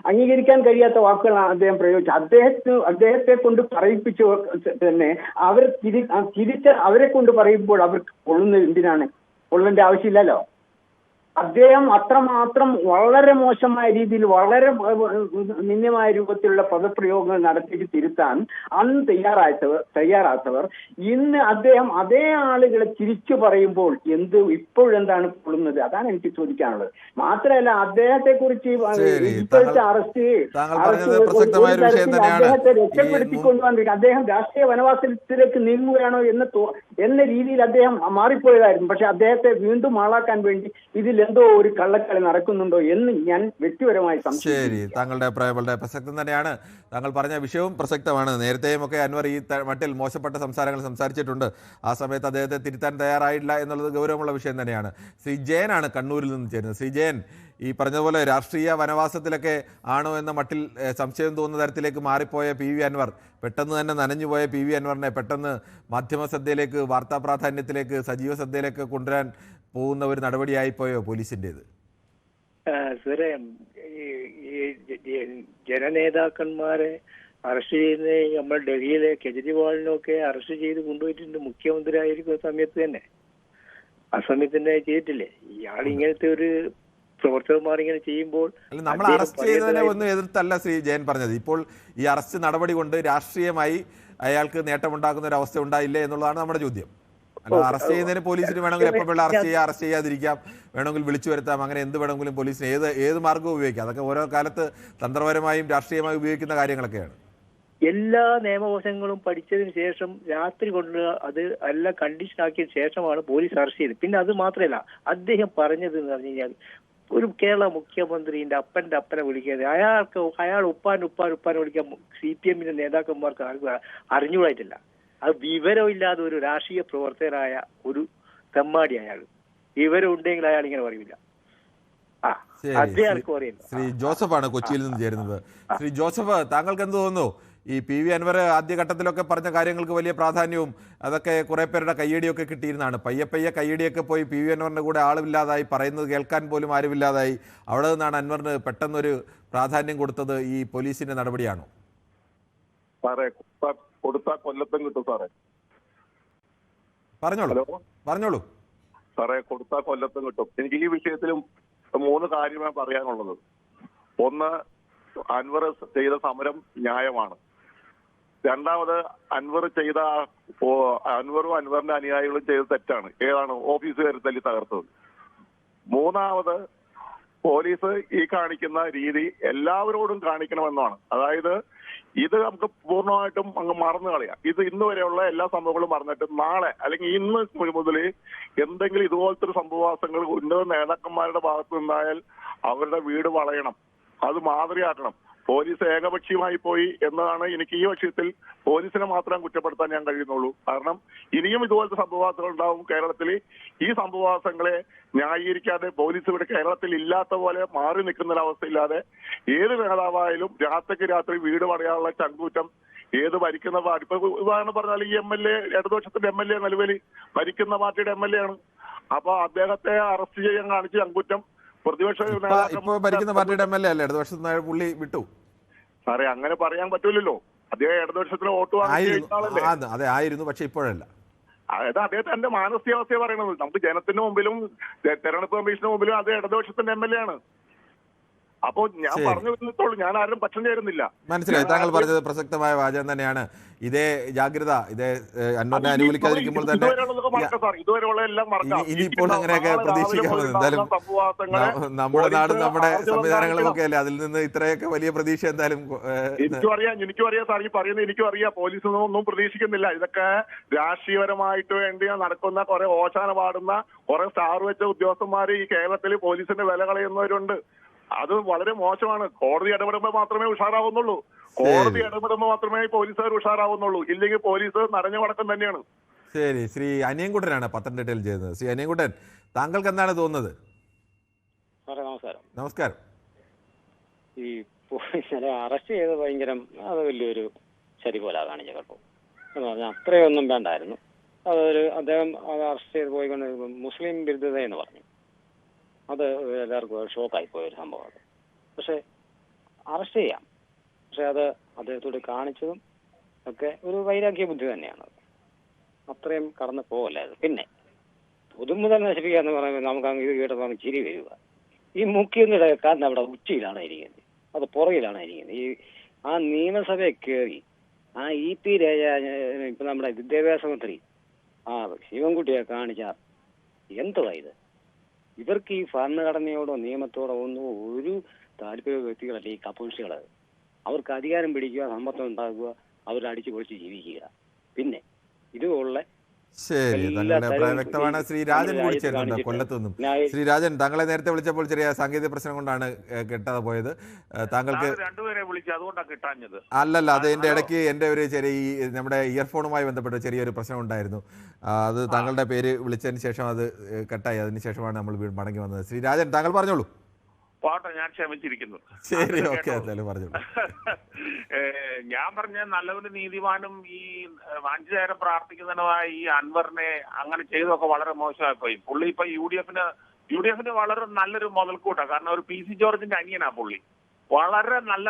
അംഗീകരിക്കാൻ കഴിയാത്ത വാക്കുകളാണ് അദ്ദേഹം പ്രയോഗിച്ചത്. അദ്ദേഹത്തെ കൊണ്ട് പറയിപ്പിച്ചു തന്നെ അവരെ കൊണ്ട് പറയുമ്പോൾ അവർക്ക് കൊള്ളുന്നത് എന്തിനാണ്? കൊള്ളേണ്ട ആവശ്യമില്ലല്ലോ. അദ്ദേഹം അത്രമാത്രം വളരെ മോശമായ രീതിയിൽ, വളരെ നിന്ദ്യമായ രൂപത്തിലുള്ള പദപ്രയോഗങ്ങൾ നടത്തിയിട്ട് തിരുത്താൻ അന്ന് തയ്യാറാത്തവർ ഇന്ന് അതേ ആളുകളെ തിരിച്ചു പറയുമ്പോൾ ഇപ്പോഴെന്താണ് കൊള്ളുന്നത്? അതാണ് എനിക്ക് ചോദിക്കാനുള്ളത്. മാത്രമല്ല, അദ്ദേഹത്തെ കുറിച്ച് ഇപ്പോഴത്തെ അറസ്റ്റ് അദ്ദേഹത്തെ രക്ഷപ്പെടുത്തിക്കൊണ്ടുവന്നിരിക്കും. അദ്ദേഹം രാഷ്ട്രീയ വനവാസത്തിലേക്ക് നീങ്ങുകയാണോ എന്ന രീതിയിൽ അദ്ദേഹം മാറിപ്പോയതായിരുന്നു. പക്ഷെ അദ്ദേഹത്തെ വീണ്ടും ആളാക്കാൻ വേണ്ടി ഇതിൽ എന്തോ ഒരു കള്ളക്കളി നടക്കുന്നുണ്ടോ എന്ന് ഞാൻ വ്യക്തിപരമായി സംശയിക്കുന്നു. ശരി, താങ്കളുടെ അഭിപ്രായം വളരെ പ്രസക്തം തന്നെയാണ്. താങ്കൾ പറഞ്ഞ വിഷയവും പ്രസക്തമാണ്. നേരത്തെയും ഒക്കെ അൻവർ ഈ മട്ടിൽ മോശപ്പെട്ട സംസാരങ്ങൾ സംസാരിച്ചിട്ടുണ്ട്. ആ സമയത്ത് അദ്ദേഹത്തെ തിരുത്താൻ തയ്യാറായില്ല എന്നുള്ളത് ഗൗരവമുള്ള വിഷയം തന്നെയാണ്. ശ്രീ ജയനാണ് കണ്ണൂരിൽ നിന്ന് ചേരുന്നത്. ശ്രീ ജയൻ, ഈ പറഞ്ഞതുപോലെ രാഷ്ട്രീയ വനവാസത്തിലൊക്കെ ആണോ എന്ന മട്ടിൽ സംശയം തോന്നുന്ന തരത്തിലേക്ക് മാറിപ്പോയ പി വി അൻവർ, പെട്ടെന്ന് തന്നെ നനഞ്ഞുപോയ പി വി അൻവറിനെ പെട്ടെന്ന് മാധ്യമ ശ്രദ്ധയിലേക്ക്, വാർത്താ പ്രാധാന്യത്തിലേക്ക്, സജീവ ശ്രദ്ധയിലേക്ക് കൊണ്ടുവരാൻ പോകുന്ന ഒരു നടപടിയായിപ്പോയോ പോലീസിൻ്റേത്? സാറേ, ഈ ജനനേതാക്കന്മാരെ അറസ്റ്റ് ചെയ്യുന്ന നമ്മൾ ഡൽഹിയിലെ കെജ്രിവാളിനൊക്കെ അറസ്റ്റ് ചെയ്ത് കൊണ്ടുപോയിട്ടുണ്ട് മുഖ്യമന്ത്രി ആയിരിക്കുന്ന സമയത്ത് തന്നെ. ആ സമയത്ത് തന്നെ ചെയ്തിട്ടില്ലേ? ഇയാൾ ഇങ്ങനത്തെ ഒരു പ്രവർത്തകന്മാർ ഇങ്ങനെ ചെയ്യുമ്പോൾ നമ്മൾ അറസ്റ്റ് ചെയ്തതിനെ ഒന്നും എതിർത്തല്ല ശ്രീ ജയൻ പറഞ്ഞത്. ഇപ്പോൾ ഈ അറസ്റ്റ് നടപടി കൊണ്ട് രാഷ്ട്രീയമായി അയാൾക്ക് നേട്ടമുണ്ടാക്കുന്ന ഒരു അവസ്ഥ ഉണ്ടായില്ലേ എന്നുള്ളതാണ് നമ്മുടെ ചോദ്യം. അല്ല, അറസ്റ്റ് ചെയ്യുന്നതിന് പോലീസിന് വേണമെങ്കിൽ എപ്പോൾ വേണം അറസ്റ്റ് ചെയ്യാം, അറസ്റ്റ് ചെയ്യാതിരിക്കാം, വേണമെങ്കിൽ വിളിച്ചു വരുത്താം, അങ്ങനെ എന്ത് വേണമെങ്കിലും പോലീസിന് ഏത് മാർഗവും ഉപയോഗിക്കാം. അതൊക്കെ ഓരോ കാലത്ത് തന്ത്രപരമായും രാഷ്ട്രീയമായും ഉപയോഗിക്കുന്ന കാര്യങ്ങളൊക്കെയാണ്. എല്ലാ നിയമവശങ്ങളും പഠിച്ചതിന് ശേഷം രാത്രി കൊണ്ട് അത് എല്ലാം കണ്ടീഷൻ ആക്കിയ ശേഷമാണ് പോലീസ് അറസ്റ്റ് ചെയ്തത്. പിന്നെ അത് മാത്രമല്ല, അദ്ദേഹം പറഞ്ഞത് എന്ന് പറഞ്ഞു കഴിഞ്ഞാൽ ഒരു കേരള മുഖ്യമന്ത്രിന്റെ അപ്പനെ വിളിക്കുന്നത്, അയാൾ ഉപ്പാനെ വിളിക്കാൻ CPM നേതാക്കന്മാർക്ക് ആർക്കും അറിഞ്ഞുകൂടായിട്ടില്ല. അത് വിവരമില്ലാതെ ഒരു രാഷ്ട്രീയ പ്രവർത്തകരായ ഒരു തെമ്മാടി അയാൾ. വിവരം ഉണ്ടെങ്കിൽ അയാൾ ഇങ്ങനെ പറയില്ല. ശ്രീ ജോസഫാണ് കൊച്ചിയിൽ നിന്ന് ചേരുന്നത്. ശ്രീ ജോസഫ്, താങ്കൾക്ക് എന്ത് തോന്നുന്നു? ഈ പി വി അൻവർ ആദ്യഘട്ടത്തിലൊക്കെ പറഞ്ഞ കാര്യങ്ങൾക്ക് വലിയ പ്രാധാന്യവും അതൊക്കെ കുറെ പേരുടെ കയ്യടിയൊക്കെ കിട്ടിയിരുന്നതാണ്. പയ്യെ കയ്യടിയൊക്കെ പോയി പി വി അൻവറിന്റെ കൂടെ ആളുമില്ലാതായി, പറയുന്നത് കേൾക്കാൻ പോലും ആരുമില്ലാതായി. അവിടെ നിന്നാണ് അൻവറിന് പെട്ടെന്നൊരു പ്രാധാന്യം കൊടുത്തത്. ഈ പോലീസിന്റെ നടപടിയാണോ? സാറേ, കൊടുത്താൽ കൊല്ലത്തും കിട്ടും സാറേ. പറഞ്ഞോളൂ സാറേ, കൊടുത്താൽ കൊല്ലത്തും കിട്ടും. എനിക്ക് ഈ വിഷയത്തിലും 3 കാര്യമാണ് പറയാനുള്ളത്. ഒന്ന്, അൻവർ ചെയ്ത സമരം ന്യായമാണ്. രണ്ടാമത്, അൻവറും അൻവറിന്റെ അനുയായികളും ചെയ്ത തെറ്റാണ്. ഏതാണ്? ഓഫീസ് കയറി തല്ലി തകർത്തത്. മൂന്നാമത്, പോലീസ് ഈ കാണിക്കുന്ന രീതി എല്ലാവരോടും കാണിക്കണമെന്നാണ്. അതായത് ഇത് നമുക്ക് പൂർണ്ണമായിട്ടും അങ്ങ് മറന്നു കളയാം. ഇത് ഇന്ന് വരെയുള്ള എല്ലാ സംഭവങ്ങളും മറന്നിട്ട് നാളെ അല്ലെങ്കിൽ ഇന്ന് മുതൽ എന്തെങ്കിലും ഇതുപോലത്തെ ഒരു സംഭവവാസങ്ങൾ ഉന്നത നേതാക്കന്മാരുടെ ഭാഗത്തു നിന്നായാൽ അവരുടെ വീട് വളയണം, അത് മാതൃകയാക്കണം. പോലീസ് ഏകപക്ഷീയമായി പോയി എന്നതാണ് എനിക്ക് ഈ വിഷയത്തിൽ പോലീസിനെ മാത്രം കുറ്റപ്പെടുത്താൻ ഞാൻ കഴിയുന്നുള്ളൂ. കാരണം ഇനിയും ഇതുപോലത്തെ സംഭവവാസങ്ങൾ ഉണ്ടാവും കേരളത്തിൽ. ഈ സംഭവവാസങ്ങളെ ന്യായീകരിക്കാതെ പോലീസ് ഇവിടെ കേരളത്തിൽ ഇല്ലാത്ത പോലെ മാറി നിൽക്കുന്ന ഒരവസ്ഥയില്ലാതെ ഏത് നേതാവായാലും രാത്രിക്ക് രാത്രി വീട് പടയാനുള്ള ചങ്കൂറ്റം ഏത് ഭരിക്കുന്ന പാർട്ടി, ഇപ്പൊ ഉദാഹരണം പറഞ്ഞാൽ ഈ MLA ഇടതുപക്ഷത്തിന്റെ MLA നിലവിൽ ഭരിക്കുന്ന പാർട്ടിയുടെ MLA ആണ്. അപ്പൊ അദ്ദേഹത്തെ അറസ്റ്റ് ചെയ്യാൻ കാണിച്ച ചങ്കൂറ്റം പ്രതിപക്ഷ ഭരിക്കുന്ന പാർട്ടിയുടെ MLA അല്ലേ ഇടതുപക്ഷ പുള്ളി വിട്ടു? സാറേ, അങ്ങനെ പറയാൻ പറ്റൂലല്ലോ. അദ്ദേഹം ഇടതുപക്ഷത്തിന് വോട്ട് വാങ്ങിയ അതെ ആയിരുന്നു, പക്ഷെ ഇപ്പോഴല്ല. അതായത് അദ്ദേഹത്തിന്റെ മാനസികാവസ്ഥയെ പറയുന്നത്. നമുക്ക് ജനത്തിന് മുമ്പിലും തെരഞ്ഞെടുപ്പ് കമ്മീഷന് മുമ്പിലും അത് ഇടതുപക്ഷത്തിന്റെ MLA ആണ്. അപ്പോൾ ഞാൻ പറഞ്ഞു വരുന്നുള്ളൂ, ഞാൻ ആരും പക്ഷം ചേരുന്നില്ല. മനസ്സിലായി. താങ്കൾ പറഞ്ഞത് പ്രസക്തമായ വാചകം തന്നെയാണ്. ഇതേ ജാഗ്രത, ഇതേ അൻവറിനെ അനുകൂലിക്കാതിരിക്കുമ്പോൾ തന്നെ ഇനിയിപ്പോൾ അങ്ങനെയൊക്കെ പ്രതീക്ഷിക്കാമെന്ന്. എന്തായാലും നമ്മുടെ നാടും നമ്മുടെ സംവിധാനങ്ങളും ഒക്കെ അല്ലേ, അതിൽ നിന്ന് ഇത്രയൊക്കെ വലിയ പ്രതീക്ഷ എന്തായാലും എനിക്കും അറിയാം സാർ, ഈ പറയുന്നത് എനിക്കും അറിയാം. പോലീസിൽ നിന്നൊന്നും പ്രതീക്ഷിക്കുന്നില്ല. ഇതൊക്കെ രാഷ്ട്രീയപരമായിട്ട് വേണ്ടി നടക്കുന്ന കുറെ ഓശാന പാടുന്ന കുറെ സ്റ്റാർ വെച്ച ഉദ്യോഗസ്ഥന്മാർ ഈ കേരളത്തിൽ പോലീസിന്റെ വില കളയുന്നവരുണ്ട്. അത് വളരെ മോശമാണ്. കോടതി ഇടപെടുമ്പോൾ മാത്രമേ ഉഷാറാവുന്നുള്ളൂ. കോടതി ഇടപെടുമ്പോൾ മാത്രമേ പോലീസുകാർ ഉഷാറാവുന്നുള്ളൂ. ഇല്ലെങ്കിൽ പോലീസ് നനഞ്ഞ വടക്കം തന്നെയാണ്. ശരി, ശ്രീ അനിയൻകുട്ടനാണ് പത്തനംതിട്ടയിൽ ചെയ്യുന്നത്. ശ്രീ അനിയൻകുട്ടൻ, താങ്കൾക്ക് എന്താണ് തോന്നുന്നത്? നമസ്കാരം. ഈ പോലീസിനെ അറസ്റ്റ് ചെയ്ത് അത് വലിയൊരു ശരി പോലെ കാണിച്ച കേട്ടോ. എന്ന് പറഞ്ഞാൽ അത്രയൊന്നും വേണ്ടായിരുന്നു. അദ്ദേഹം അറസ്റ്റ് ചെയ്ത് പോയിക്കൊണ്ട് മുസ്ലിം വിരുദ്ധത എന്ന് പറഞ്ഞു. അത് എല്ലാവർക്കും ഷോക്കായി പോയൊരു സംഭവമാണ്. പക്ഷെ അറസ്റ്റ് ചെയ്യാം, പക്ഷെ അത് അദ്ദേഹത്തോട് കാണിച്ചതും ഒക്കെ ഒരു വൈരാഗ്യ ബുദ്ധി തന്നെയാണ്. അത്രയും കടന്നു പോകല്ലായിരുന്നു. പിന്നെ പൊതുമുതൽ നശിപ്പിക്കുക എന്ന് പറയുമ്പോൾ നമുക്ക് ഇത് കേട്ടപ്പോൾ ചിരി വരിക. ഈ മുഖ്യമന്ത്രിയുടെ കാരണം അവിടെ ഉച്ചയിലാണ് ഇരിക്കുന്നത്, അത് പുറകിലാണ് ഇരിക്കുന്നത്. ആ നിയമസഭയെ കയറി EP ഇപ്പൊ നമ്മുടെ വിദ്യാഭ്യാസ മന്ത്രി ശിവൻകുട്ടിയെ കാണിച്ച എന്തുവാ ഇത്? ഇവർക്ക് ഈ ഭരണഘടനയോടോ നിയമത്തോടോ ഒന്നും ഒരു താല്പര്യ വ്യക്തികളല്ല ഈ കമ്മ്യൂണിസ്റ്റുകൾ. അവർക്ക് അധികാരം പിടിക്കുക, സമ്പത്ത് ഉണ്ടാക്കുക, അവരുടെ അടിച്ചു പൊളിച്ച് ജീവിക്കുക. പിന്നെ ഇതുപോലുള്ള ശരി, താങ്കളുടെ അഭിപ്രായം വ്യക്തമാണ്. ശ്രീ രാജൻ കൂടി ചേരുന്നുണ്ട് കൊല്ലത്തു നിന്നും. ശ്രീ രാജൻ, താങ്കളെ നേരത്തെ വിളിച്ചപ്പോൾ ചെറിയ സാങ്കേതിക പ്രശ്നം കൊണ്ടാണ് കിട്ടാതെ പോയത്. താങ്കൾക്ക് അല്ലല്ല, അത് എന്റെ ഇടയ്ക്ക് എന്റെ ഒരു ചെറിയ നമ്മുടെ ഇയർഫോണുമായി ബന്ധപ്പെട്ട ചെറിയൊരു പ്രശ്നം ഉണ്ടായിരുന്നു. അത് താങ്കളുടെ പേര് വിളിച്ചതിന് ശേഷം അത് കട്ടായി. അതിന് ശേഷമാണ് നമ്മൾ മടങ്ങി വന്നത്. ശ്രീ രാജൻ, താങ്കൾ പറഞ്ഞോളൂ. പോട്ടെ, ഞാൻ ക്ഷമിച്ചിരിക്കുന്നു. ശരി, ഓക്കെ, എന്തായാലും പറഞ്ഞു. ഞാൻ പറഞ്ഞ നല്ലവനും നീതിമാനും ഈ 5 നേരം പ്രാർത്ഥിക്കുന്നതിനുമായ ഈ അൻവറിനെ അങ്ങനെ ചെയ്തൊക്കെ വളരെ മോശമായി പോയി. പുള്ളി ഇപ്പൊ യു ഡി എഫിന് വളരെ നല്ലൊരു മുതൽക്കൂട്ടാണ്. കാരണം ഒരു PC ജോർജിന്റെ അനിയനാ പുള്ളി. വളരെ നല്ല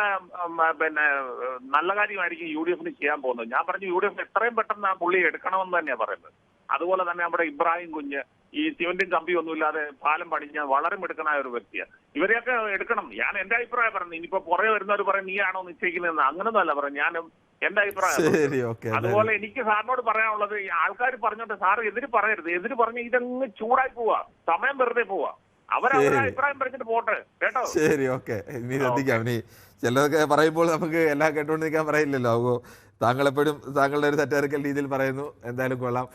നല്ല കാര്യമായിരിക്കും UDF ചെയ്യാൻ പോകുന്നത്. ഞാൻ പറഞ്ഞു UDF എത്രയും പെട്ടെന്ന് ആ പുള്ളി എടുക്കണമെന്ന് തന്നെയാണ് പറയുന്നത്. അതുപോലെ തന്നെ നമ്മുടെ ഇബ്രാഹിം കുഞ്ഞ് ഈ സിമന്റും കമ്പി ഒന്നുമില്ലാതെ പാലം പണിഞ്ഞ വളരെ മിടുക്കനായ ഒരു വ്യക്തിയാണ്. ഇവരെയൊക്കെ എടുക്കണം. ഞാൻ എന്റെ അഭിപ്രായം പറഞ്ഞു. ഇനിയിപ്പോ പുറകെ വരുന്നവർ പറയും നീയാണോ നിശ്ചയിക്കുന്നതെന്ന്. അങ്ങനൊന്നും അല്ല പറഞ്ഞു. ഞാനും എന്റെ അഭിപ്രായം. അതുപോലെ എനിക്ക് സാറിനോട് പറയാനുള്ളത്, ഈ ആൾക്കാർ പറഞ്ഞോട്ടെ, സാർ എതിര് പറയരുത്. എതിര് പറഞ്ഞ് ഇതങ്ങ് ചൂടായി പോവാ, സമയം വെറുതെ പോവാ. അവരവരുടെ അഭിപ്രായം പറഞ്ഞിട്ട് പോട്ടെ കേട്ടോ. ശരി, ഓക്കെ, ഇനി ശ്രദ്ധിക്കാം. ഇനി ചിലതൊക്കെ പറയുമ്പോൾ നമുക്ക് എല്ലാം കേട്ടുകൊണ്ടിരിക്കാൻ പറയില്ലല്ലോ. അപ്പോൾ താങ്കളെപ്പോഴും താങ്കളുടെ ഒരു തെറ്ററിക്കൽ രീതിയിൽ പറയുന്നു. എന്തായാലും കൊള്ളാം.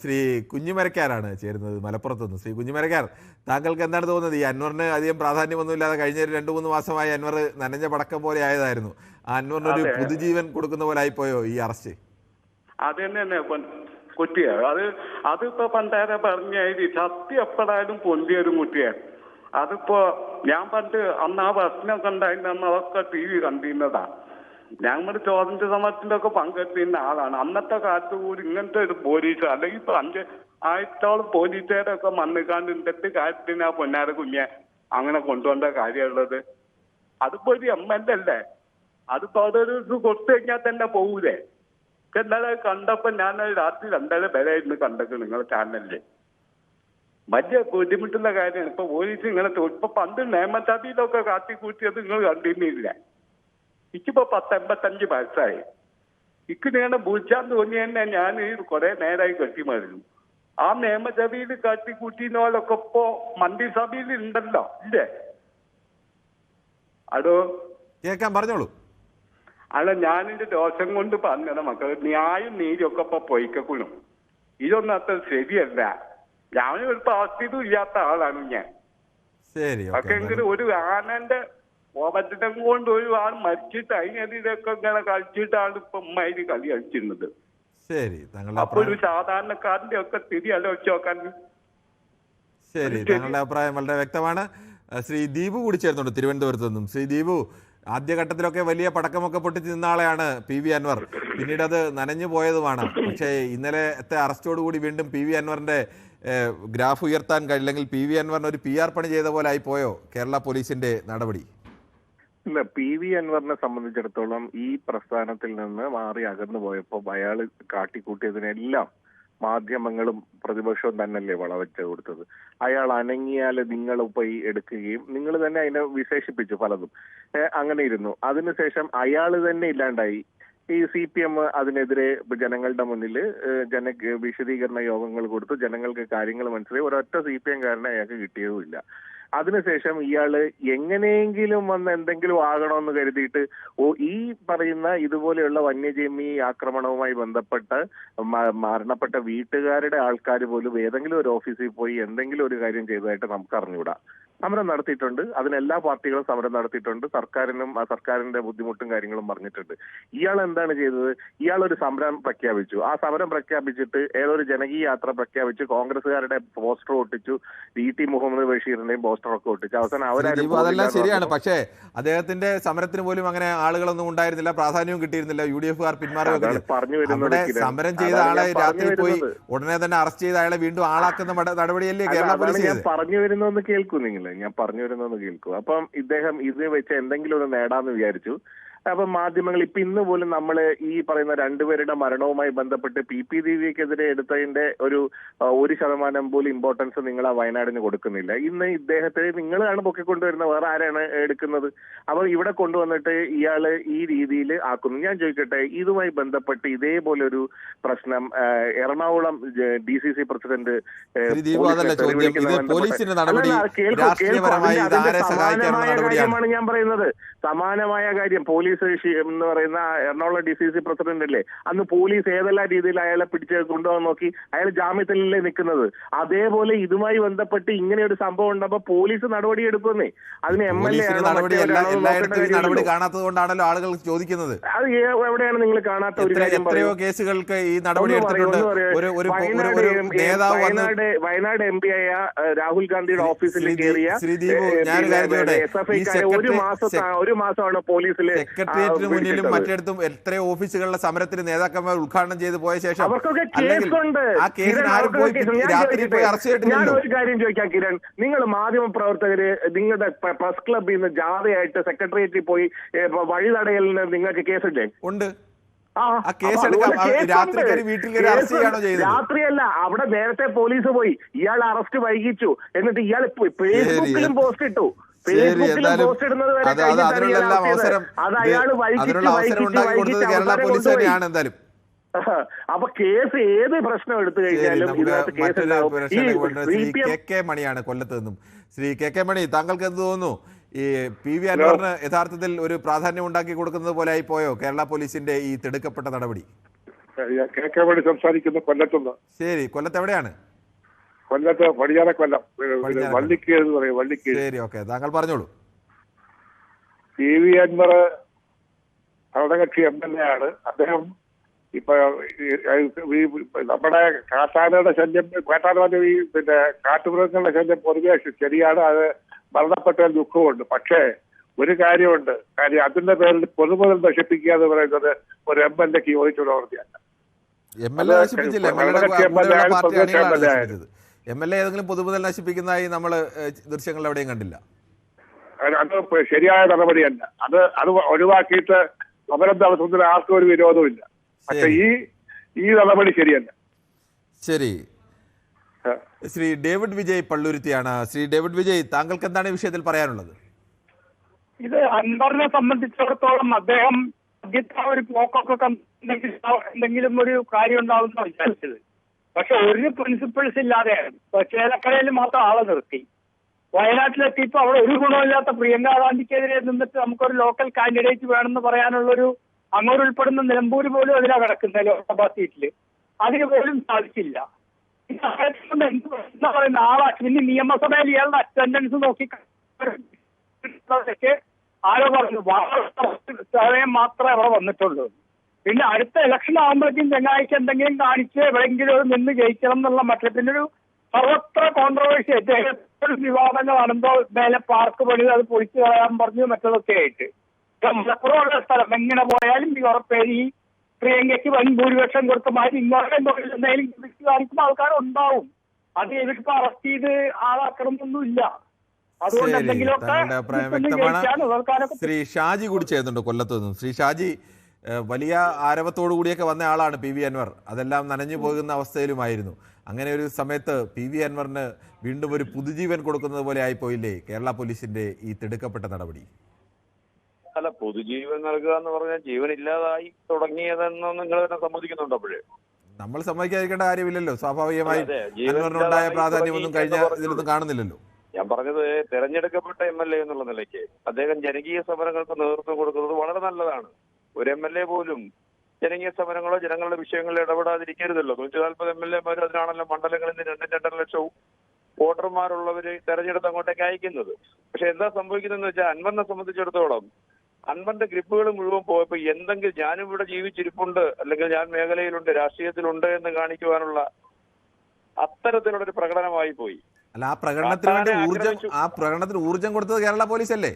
ശ്രീ കുഞ്ഞുമരക്കാരാണ് ചേരുന്നത് മലപ്പുറത്തുനിന്ന്. ശ്രീ കുഞ്ഞുമരക്കാർ, താങ്കൾക്ക് എന്താണ് തോന്നുന്നത്? ഈ അൻവറിന് അധികം പ്രാധാന്യമൊന്നുമില്ലാതെ കഴിഞ്ഞ 2-3 മാസമായി അൻവർ നനഞ്ഞ പടക്കം പോലെ ആയതായിരുന്നു. ആ അൻവറിന് ഒരു പുതുജീവൻ കൊടുക്കുന്ന പോലെ ആയിപ്പോയോ ഈ അറസ്റ്റ്? അത് തന്നെ കുട്ടിയാണ്. അതിപ്പോ പണ്ടേരെ പറഞ്ഞ സത്യം എപ്പോഴായാലും പൊന്തിയൊരു കുട്ടിയാണ്. അതിപ്പോ ഞാൻ പണ്ട് അന്ന് ആ പ്രശ്നമൊക്കെ ഉണ്ടായിരുന്ന അതൊക്കെ TV കണ്ടിരുന്നതാ. ഞങ്ങൾ സ്വാതന്ത്ര്യ സമരത്തിന്റെ ഒക്കെ പങ്കെടുത്തിരുന്ന ആളാണ്. അന്നത്തെ കാലത്ത് കൂടി ഇങ്ങനത്തെ ഒരു പോലീസ് അല്ലെങ്കിൽ ഇപ്പൊ 5,000 പോലീസുകാരൊക്കെ മണ്ണിക്കാണ്ട് ഇന്നത്തെ കാര്യത്തിന് ആ പൊന്നാര കുഞ്ഞെ അങ്ങനെ കൊണ്ടുപോകേണ്ട കാര്യമുള്ളത്. അതിപ്പോ ഒരു MLA അല്ലേ? അതിപ്പോ അതൊരു കൊടുത്തു കഴിഞ്ഞാൽ തന്നെ പോകൂലേ? എന്നാലും കണ്ടപ്പോ ഞാൻ രാത്രി 2:30 വരെ ഇന്ന് കണ്ടത് നിങ്ങളുടെ ചാനലില്. വലിയ ബുദ്ധിമുട്ടുള്ള കാര്യമാണ്. ഇപ്പൊ പോലീസ് ഇങ്ങനെ ഇപ്പൊ പണ്ട് നിയമസഭയിലൊക്കെ കാട്ടിക്കൂട്ടിയത് നിങ്ങൾ കണ്ടിരുന്നില്ല. എനിക്കിപ്പോ 85 വയസ്സായി. ഇക്ക് ഇങ്ങനെ വിളിച്ചാൻ തോന്നി തന്നെ ഞാൻ കുറെ നേരമായി കെട്ടിമായിരുന്നു. ആ നിയമസഭയിൽ കാട്ടിക്കൂട്ടിനോലൊക്കെ ഇപ്പോ മന്ത്രിസഭയിൽ ഉണ്ടല്ലോ, ഇല്ലേ? അതോ കേൾക്കാൻ പറഞ്ഞോളൂ. അല്ല, ഞാനിന്റെ ദോഷം കൊണ്ട് പറഞ്ഞത് മക്കൾ, ന്യായം നീതിയൊക്കെ ഇപ്പൊ പൊയ്ക്കണം. ഇതൊന്നും അത്ര ശരിയല്ല. ഞാനൊരു പാർട്ടിയിലും ഇല്ലാത്ത ആളാണ് ഞാൻ. ശരി, ഒക്കെ എങ്കിലും ഒരു ആനന്റെ ഓപത്തിനം കൊണ്ട് ഒരു ആൾ മരിച്ചിട്ട് അതിനെതിരൊക്കെ ഇങ്ങനെ കളിച്ചിട്ടാണ് ഇപ്പൊ ഉമ്മാതിരി കളി കളിച്ചിരുന്നത്. ശരി, അപ്പൊ ഒരു സാധാരണക്കാരന്റെ ഒക്കെ സ്ഥിതി ആലോചിച്ച് നോക്കാൻ. ശരി, താങ്കളുടെ അഭിപ്രായം വളരെ വ്യക്തമാണ്. ശ്രീ ദീപു കൂടി ചേർന്നുണ്ട് തിരുവനന്തപുരത്ത് നിന്നും. ശ്രീ ദീപു, ആദ്യഘട്ടത്തിലൊക്കെ വലിയ പടക്കമൊക്കെ പൊട്ടിച്ച് നിന്ന ആളെയാണ് PV അൻവർ. പിന്നീട് അത് നനഞ്ഞു പോയതുമാണ്. പക്ഷേ ഇന്നലത്തെ അറസ്റ്റോടുകൂടി വീണ്ടും PV അൻവറിന്റെ ഗ്രാഫ് ഉയർത്താൻ കഴിയില്ലെങ്കിൽ PV അൻവറിന് ഒരു PR പണി ചെയ്ത പോലെ ആയി പോയോ കേരള പോലീസിന്റെ നടപടി? ഇല്ല, PV അൻവറിനെ സംബന്ധിച്ചിടത്തോളം ഈ പ്രസ്ഥാനത്തിൽ നിന്ന് മാറി അകന്നു പോയപ്പോൾ അയാൾ കാട്ടിക്കൂട്ടിയതിനെല്ലാം മാധ്യമങ്ങളും പ്രതിപക്ഷവും തന്നെയല്ലേ വളവെച്ച് കൊടുത്തത്. അയാൾ അനങ്ങിയാൽ നിങ്ങൾ പോയി എടുക്കുകയും നിങ്ങൾ തന്നെ അതിനെ വിശേഷിപ്പിച്ചു പലതും അങ്ങനെ ഇരുന്നു. അതിനുശേഷം അയാൾ തന്നെ ഇല്ലാണ്ടായി. ഈ CPM അതിനെതിരെ ജനങ്ങളുടെ മുന്നിൽ വിശദീകരണ യോഗങ്ങൾ കൊടുത്തു. ജനങ്ങൾക്ക് കാര്യങ്ങൾ മനസ്സിലായി. ഒരൊറ്റ CPM കാരനെ അയാൾക്ക് കിട്ടിയതുമില്ല. അതിനുശേഷം ഇയാള് എങ്ങനെയെങ്കിലും വന്ന് എന്തെങ്കിലും ആകണമെന്ന് കരുതിയിട്ട് ഈ പറയുന്ന ഇതുപോലെയുള്ള വന്യജീവി ആക്രമണവുമായി ബന്ധപ്പെട്ട് മരണപ്പെട്ട വീട്ടുകാരുടെ ആൾക്കാർ പോലും ഏതെങ്കിലും ഒരു ഓഫീസിൽ പോയി എന്തെങ്കിലും ഒരു കാര്യം ചെയ്തതായിട്ട് നമുക്ക് അറിഞ്ഞുകൂടാ. സമരം നടത്തിയിട്ടുണ്ട്. അതിനെല്ലാ പാർട്ടികളും സമരം നടത്തിയിട്ടുണ്ട്. സർക്കാരിന്റെ ബുദ്ധിമുട്ടും കാര്യങ്ങളും പറഞ്ഞിട്ടുണ്ട്. ഇയാൾ എന്താണ് ചെയ്തത്? ഇയാൾ ഒരു സമരം പ്രഖ്യാപിച്ചു. ആ സമരം പ്രഖ്യാപിച്ചിട്ട് ഏതൊരു ജനകീയ യാത്ര പ്രഖ്യാപിച്ചു. കോൺഗ്രസുകാരുടെ പോസ്റ്റർ ഒട്ടിച്ചു. VT മുഹമ്മദ് ബഷീറിന്റെയും പോസ്റ്ററൊക്കെ ഒട്ടിച്ചു. അവസാനം അതെല്ലാം ശരിയാണ്. പക്ഷേ അദ്ദേഹത്തിന്റെ സമരത്തിന് പോലും അങ്ങനെ ആളുകളൊന്നും ഉണ്ടായിരുന്നില്ല, പ്രാധാന്യവും കിട്ടിയിരുന്നില്ല. UDF-കാർ പിന്മാറുകയൊക്കെ സമരം ചെയ്ത ആളെ രാത്രി പോയി ഉടനെ തന്നെ അറസ്റ്റ് ചെയ്ത അയാളെ വീണ്ടും ആളാക്കുന്ന നടപടിയല്ലേ കേരള പോലീസ്? ഞാൻ പറഞ്ഞു വരുന്നതെന്ന് കേൾക്കൂ നിങ്ങൾ. ഞാൻ പറഞ്ഞു വരുന്നതെന്ന് കേൾക്കൂ. അപ്പം ഇദ്ദേഹം ഇത് വെച്ച് എന്തെങ്കിലും ഒന്ന് നേടാന്ന് വിചാരിച്ചു. അപ്പം മാധ്യമങ്ങൾ ഇപ്പൊ ഇന്ന് പോലും നമ്മൾ ഈ പറയുന്ന 2 പേരുടെ മരണവുമായി ബന്ധപ്പെട്ട് PPDVക്കെതിരെ എടുത്തതിന്റെ 1% പോലും ഇമ്പോർട്ടൻസ് നിങ്ങൾ ആ വയനാടിന് കൊടുക്കുന്നില്ല. ഇന്ന് ഇദ്ദേഹത്തെ നിങ്ങളാണ് പൊക്കിക്കൊണ്ടുവരുന്നത്, വേറെ ആരാണ് എടുക്കുന്നത്? അപ്പൊ ഇവിടെ കൊണ്ടുവന്നിട്ട് ഇയാള് ഈ രീതിയിൽ ആക്കുന്നു. ഞാൻ ചോദിക്കട്ടെ, ഇതുമായി ബന്ധപ്പെട്ട് ഇതേപോലെ ഒരു പ്രശ്നം എറണാകുളം DCC പ്രസിഡന്റ് സമാനമായ കാര്യമാണ് ഞാൻ പറയുന്നത്. സമാനമായ കാര്യം പോലീസ് പോലീസ് എന്ന് പറയുന്ന എറണാകുളം DCC പ്രസിഡന്റ് അല്ലേ, അന്ന് പോലീസ് ഏതെല്ലാം രീതിയിൽ അയാളെ പിടിച്ച് കൊണ്ടുപോകാൻ നോക്കി, അയാൾ ജാമ്യത്തിലല്ലേ നിൽക്കുന്നത്. അതേപോലെ ഇതുമായി ബന്ധപ്പെട്ട് ഇങ്ങനെ ഒരു സംഭവം ഉണ്ടാകുമ്പോൾ പോലീസ് നടപടി എടുക്കുന്നേ. അതിന് MLA നടപടി കാണാത്തത് കൊണ്ടാണല്ലോ ആളുകൾ ചോദിക്കുന്നത്. അത് എവിടെയാണ് നിങ്ങൾ കാണാത്ത ഒരു കാര്യം? എത്രയോ കേസുകൾക്ക് ഈ നടപടി എടുത്തിട്ടുണ്ട്. വയനാട് MP ആയ രാഹുൽ ഗാന്ധിയുടെ ഓഫീസിൽ കയറിയ ഒരു മാസമാണ് പോലീസിൽ സെക്രട്ടേറിയറ്റിന് മുന്നിലും മറ്റിടത്തും എത്രയോ ഓഫീസുകളിലെ സമരത്തിന് നേതാക്കന്മാർ ഉദ്ഘാടനം ചെയ്ത് പോയ ശേഷം അവർക്കൊക്കെ കേസുണ്ട്. ഞാൻ ഒരു കാര്യം ചോദിക്കാം കിരൺ, നിങ്ങൾ മാധ്യമ പ്രവർത്തകര് നിങ്ങളുടെ പ്രസ് ക്ലബിൽ നിന്ന് ജാഥയായിട്ട് സെക്രട്ടേറിയറ്റിൽ പോയി വഴിതടയലിന് നിങ്ങൾക്ക് കേസില്ലേ? ഉണ്ട്. രാത്രിയല്ല, അവിടെ നേരത്തെ പോലീസ് പോയി, ഇയാൾ അറസ്റ്റ് വൈകിച്ചു, എന്നിട്ട് ഇയാൾ ഫേസ്ബുക്കിലും പോസ്റ്റ് ഇട്ടു. ഫേസ്ബുക്കിലും പോസ്റ്റ് ഇടുന്നത് വരെ അതിനുള്ള അവസരം കേരള പോലീസ് തന്നെയാണ്. എന്തായാലും അപ്പൊ കേസ് ഏത് പ്രശ്നം എടുത്തു കഴിഞ്ഞാലും ഇതിനകത്ത് കേസുണ്ടാവും. KK മണിയാണ് കൊല്ലത്ത് നിന്നും. ശ്രീ KK മണി, താങ്കൾക്ക് എന്ത് തോന്നുന്നു? ഈ PV അൻവറിന് യഥാർത്ഥത്തിൽ ഒരു പ്രാധാന്യം ഉണ്ടാക്കി കൊടുക്കുന്നത് പോലെ ആയി പോയോ കേരള പോലീസിന്റെ ഈ തിടുക്കപ്പെട്ട നടപടി? KK മണി സംസാരിക്കുന്ന കൊല്ലത്തുനിന്ന്. ശരി, കൊല്ലത്ത് എവിടെയാണ്? കൊല്ലത്ത് പടിഞ്ഞാറക്കൊല്ലം, വള്ളിക്കീഴ് എന്ന് പറയും. വള്ളിക്കീഴ്. ശരി, ഓക്കെ, താങ്കൾ പറഞ്ഞോളൂ. PV അൻവർ ഭരണകക്ഷി MLA ആണ്. അദ്ദേഹം ഇപ്പൊ നമ്മുടെ കാട്ടാനയുടെ ശല്യം, കാട്ടാന ഈ കാട്ടുമൃഗങ്ങളുടെ ശല്യം പൊതുവെ ശരിയാണ്, അത് മരണപ്പെട്ട ദുഃഖമുണ്ട്. പക്ഷേ ഒരു കാര്യമുണ്ട്, കാര്യം അതിന്റെ പേരിൽ പൊതുമുതൽ നശിപ്പിക്കുക എന്ന് പറയുന്നത് ഒരു MLAക്ക് യോജിച്ചുള്ള പ്രവൃത്തിയല്ല. MLA ഏതെങ്കിലും പൊതുമുതൽ നശിപ്പിക്കുന്നതായി നമ്മൾ ദൃശ്യങ്ങൾ എവിടെയും കണ്ടില്ല. അത് ശരിയായ നടപടിയല്ല. അത് ഒഴിവാക്കിയിട്ട് സമരം നടത്തുന്നതിന് ആർക്കും ഒരു വിരോധമില്ല. പക്ഷെ ഈ നടപടി ശരിയല്ല. ശരി, ശ്രീ ഡേവിഡ് വിജയ് പള്ളുരുത്തിയാണ്. ശ്രീ ഡേവിഡ് വിജയ്, താങ്കൾക്ക് എന്താണ് ഈ വിഷയത്തിൽ പറയാനുള്ളത്? ഇത് അൻവറിനെ സംബന്ധിച്ചിടത്തോളം അദ്ദേഹം ഒരു പോക്കൊക്കെ എന്തെങ്കിലും ഒരു കാര്യം ഉണ്ടാവുന്ന വിചാരിച്ചത്. പക്ഷെ ഒരു പ്രിൻസിപ്പിൾസ് ഇല്ലാതെയാണ്. ഇപ്പൊ ചേലക്കരയിൽ മാത്രം ആളെ നിർത്തി. വയനാട്ടിലെത്തിയപ്പോ അവിടെ ഒരു ഗുണമില്ലാത്ത പ്രിയങ്ക ഗാന്ധിക്കെതിരെ നിന്നിട്ട് നമുക്കൊരു ലോക്കൽ കാൻഡിഡേറ്റ് വേണമെന്ന് പറയാനുള്ളൊരു, അങ്ങോട്ട് ഉൾപ്പെടുന്ന നിലമ്പൂർ പോലും അതിലാ കിടക്കുന്നത് ലോക്സഭാ സീറ്റില്. അതിന് പോലും സാധിച്ചില്ല. എന്താ പറയുന്ന ആളാ. പിന്നെ നിയമസഭയിൽ ഇയാളുടെ അറ്റൻഡൻസ് നോക്കി ആരോ പറഞ്ഞു സമയം മാത്രമേ അവിടെ വന്നിട്ടുള്ളൂ. പിന്നെ അടുത്ത ഇലക്ഷൻ ആകുമ്പോഴേക്കും ചെങ്ങായിക്ക് എന്തെങ്കിലും കാണിച്ച് എവിടെയെങ്കിലും നിന്ന് ജയിക്കണം എന്നുള്ള മറ്റേ പിന്നെ ഒരു സർവത്ര കോൺട്രവേഴ്സി ആയിട്ട് വിവാദങ്ങളാണെന്തോ മേലെ പാർക്ക് പണി അത് പൊളിച്ചു കളയാൻ പറഞ്ഞു മറ്റതൊക്കെ ആയിട്ട്. മലപ്പുറമുള്ള സ്ഥലം എങ്ങനെ പോയാലും ഈ ഉറപ്പേരി പ്രിയങ്കയ്ക്ക് വൻ ഭൂരിപക്ഷം കൊടുത്ത് മാറ്റി ഇങ്ങോട്ട് എന്തെങ്കിലും കാണിക്കുമ്പോൾ ആൾക്കാരുണ്ടാവും. അത് ഇവർക്ക് അറസ്റ്റ് ചെയ്ത് ആളാക്കണമെന്നൊന്നുമില്ല. അതുകൊണ്ട് എന്തെങ്കിലുമൊക്കെ ശ്രീ ഷാജി കൂടി ചെയ്യുന്നുണ്ട് കൊല്ലത്ത് നിന്നും. ശ്രീ ഷാജി, വലിയ ആരവത്തോടു കൂടിയൊക്കെ വന്ന ആളാണ് PV അൻവർ. അതെല്ലാം നനഞ്ഞു പോകുന്ന അവസ്ഥയിലുമായിരുന്നു. അങ്ങനെ ഒരു സമയത്ത് PV അൻവറിന് വീണ്ടും ഒരു പുതുജീവൻ കൊടുക്കുന്നത് പോലെ ആയിപ്പോയില്ലേ കേരള പോലീസിന്റെ ഈ തിടുക്കപ്പെട്ട നടപടി? അല്ല, പൊതുജീവൻ നൽകുക എന്ന് പറഞ്ഞാൽ ജീവൻ ഇല്ലാതായി തുടങ്ങിയതെന്ന് നിങ്ങൾ തന്നെ സമ്മതിക്കുന്നുണ്ടോ? അപ്പോഴേ നമ്മൾ സമ്മതിക്കാതിരിക്കേണ്ട കാര്യമില്ലല്ലോ. സ്വാഭാവികമായി അൻവറിനുണ്ടായ പ്രാധാന്യമൊന്നും കഴിഞ്ഞ ഇതിലൊന്നും കാണുന്നില്ലല്ലോ. ഞാൻ പറഞ്ഞത് തെരഞ്ഞെടുക്കപ്പെട്ട MLA എന്നുള്ള നിലയ്ക്ക് അദ്ദേഹം ജനകീയ സമരങ്ങൾക്ക് നേതൃത്വം കൊടുക്കുന്നത് വളരെ നല്ലതാണ്. ഒരു MLA പോലും ജനകീയ സമരങ്ങളോ ജനങ്ങളുടെ വിഷയങ്ങളിൽ ഇടപെടാതിരിക്കരുതല്ലോ. 140 MLA-മാർ അതിനാണല്ലോ മണ്ഡലങ്ങളിൽ നിന്ന് 2.5 ലക്ഷം വോട്ടർമാരുള്ളവര് തെരഞ്ഞെടുത്ത് അങ്ങോട്ടേക്ക് അയക്കുന്നത്. പക്ഷെ എന്താ സംഭവിക്കുന്നതെന്ന് വെച്ചാൽ അൻവറിനെ സംബന്ധിച്ചിടത്തോളം അൻവറിന്റെ ഗ്രിപ്പുകൾ മുഴുവൻ പോയപ്പോ എന്തെങ്കിലും ഞാനും ഇവിടെ ജീവിച്ചിരിപ്പുണ്ട്, അല്ലെങ്കിൽ ഞാൻ മേഖലയിലുണ്ട്, രാഷ്ട്രീയത്തിലുണ്ട് എന്ന് കാണിക്കുവാനുള്ള അത്തരത്തിലുള്ള ഒരു പ്രകടനമായി പോയി. അല്ല, ആ പ്രകടനത്തിന് ഊർജം കൊടുത്തത് കേരള പോലീസ് അല്ലേ?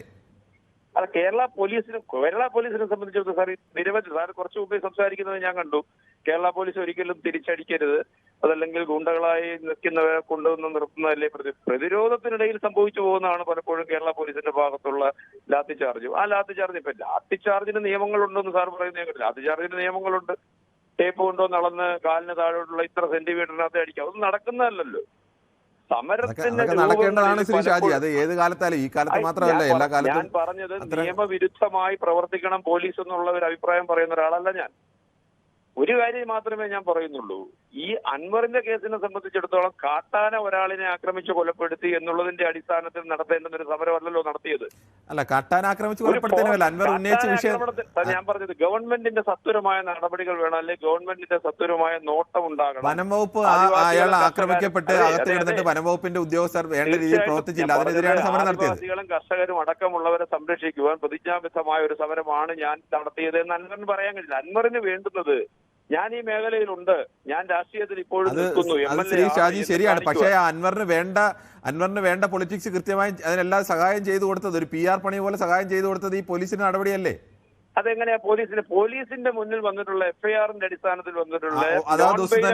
അല്ല, കേരള പോലീസിനെ സംബന്ധിച്ചിടത്തോളം സാർ നിരവധി സാർ കുറച്ചു മുമ്പേ സംസാരിക്കുന്നത് ഞാൻ കണ്ടു. കേരള പോലീസ് ഒരിക്കലും തിരിച്ചടിക്കരുത്, അതല്ലെങ്കിൽ ഗുണ്ടകളായി നിൽക്കുന്നവരെ കൊണ്ടുവന്ന് നിർത്തുന്നതല്ലേ പ്രതിരോധത്തിനിടയിൽ സംഭവിച്ചു പോകുന്നതാണ് പലപ്പോഴും കേരള പോലീസിന്റെ ഭാഗത്തുള്ള ലാത്തി ചാർജ്. ആ ലാത്തി ചാർജ് ഇപ്പൊ ലാത്തി ചാർജിന് നിയമങ്ങളുണ്ടെന്ന് സാർ പറയുന്നത് ഞാൻ കണ്ടില്ല. ലാത്തി ചാർജിന് നിയമങ്ങളുണ്ട്. ടേപ്പ് കൊണ്ടുവന്ന് അളന്ന് കാലിന് താഴോട്ടുള്ള ഇത്ര സെന്റിമീറ്ററിനകത്ത് അടിക്കാം. അതൊന്നും നടക്കുന്നതല്ലല്ലോ. നടക്കേണ്ടതാണ് ശ്രീ ഷാജി. അത് ഏത് കാലത്താലും, ഈ കാലത്ത് മാത്രമല്ല, എല്ലാ കാലത്തും. ഞാൻ പറഞ്ഞത് നിയമവിരുദ്ധമായി പ്രവർത്തിക്കണം പോലീസ് എന്നുള്ള ഒരു അഭിപ്രായം പറയുന്ന ഒരാളല്ല ഞാൻ. ഒരു കാര്യം മാത്രമേ ഞാൻ പറയുന്നുള്ളൂ. ഈ അൻവറിന്റെ കേസിനെ സംബന്ധിച്ചിടത്തോളം കാട്ടാന ഒരാളിനെ ആക്രമിച്ച് കൊലപ്പെടുത്തി എന്നുള്ളതിന്റെ അടിസ്ഥാനത്തിൽ നടത്തേണ്ടുന്ന ഒരു സമരമല്ലല്ലോ നടത്തിയത്. അല്ല, കാട്ടാന ആക്രമിച്ച് കൊലപ്പെടുത്തുന്നതല്ല അൻവർ ഉന്നയിച്ച വിഷയം. ഞാൻ പറഞ്ഞത് ഗവൺമെന്റിന്റെ സത്വരമായ നടപടികൾ വേണം, അല്ലെങ്കിൽ ഗവൺമെന്റിന്റെ സത്വരമായ നോട്ടം ഉണ്ടാകണം. വനം വകുപ്പ് അയാൾ ആക്രമിക്കപ്പെട്ട് അകത്തിടുന്നിട്ട് വനം വകുപ്പിന്റെ ഉദ്യോഗസ്ഥർ വേണ്ട രീതിയിൽ പ്രവർത്തിച്ചില്ല, അതിനെതിരെയാണ് സമരം നടത്തിയത്. ആദിവാസികളും കർഷകരും അടക്കമുള്ളവരെ സംരക്ഷിക്കുവാൻ പ്രതിജ്ഞാബദ്ധമായ ഒരു സമരമാണ് ഞാൻ നടത്തിയത് എന്ന് അൻവറിന് പറയാൻ കഴിയില്ല. അൻവറിന് വേണ്ടുന്നത് ഞാൻ ഈ മേഖലയിലുണ്ട്, ഞാൻ രാഷ്ട്രീയത്തിൽ ഇപ്പോഴും നിൽക്കുന്നു. ശ്രീ ഷാജി ശരിയാണ്, പക്ഷേ അൻവറിന് വേണ്ട പൊളിറ്റിക്സ് കൃത്യമായി അതിനെല്ലാം സഹായം ചെയ്തു കൊടുത്തത്, ഒരു PR പണി പോലെ സഹായം ചെയ്തു കൊടുത്തത് ഈ പോലീസിന്റെ നടപടിയല്ലേ? അതെങ്ങനെയാ പോലീസിന്റെ മുന്നിൽ വന്നിട്ടുള്ള FIRന്റെ അടിസ്ഥാനത്തിൽ വന്നിട്ടുള്ള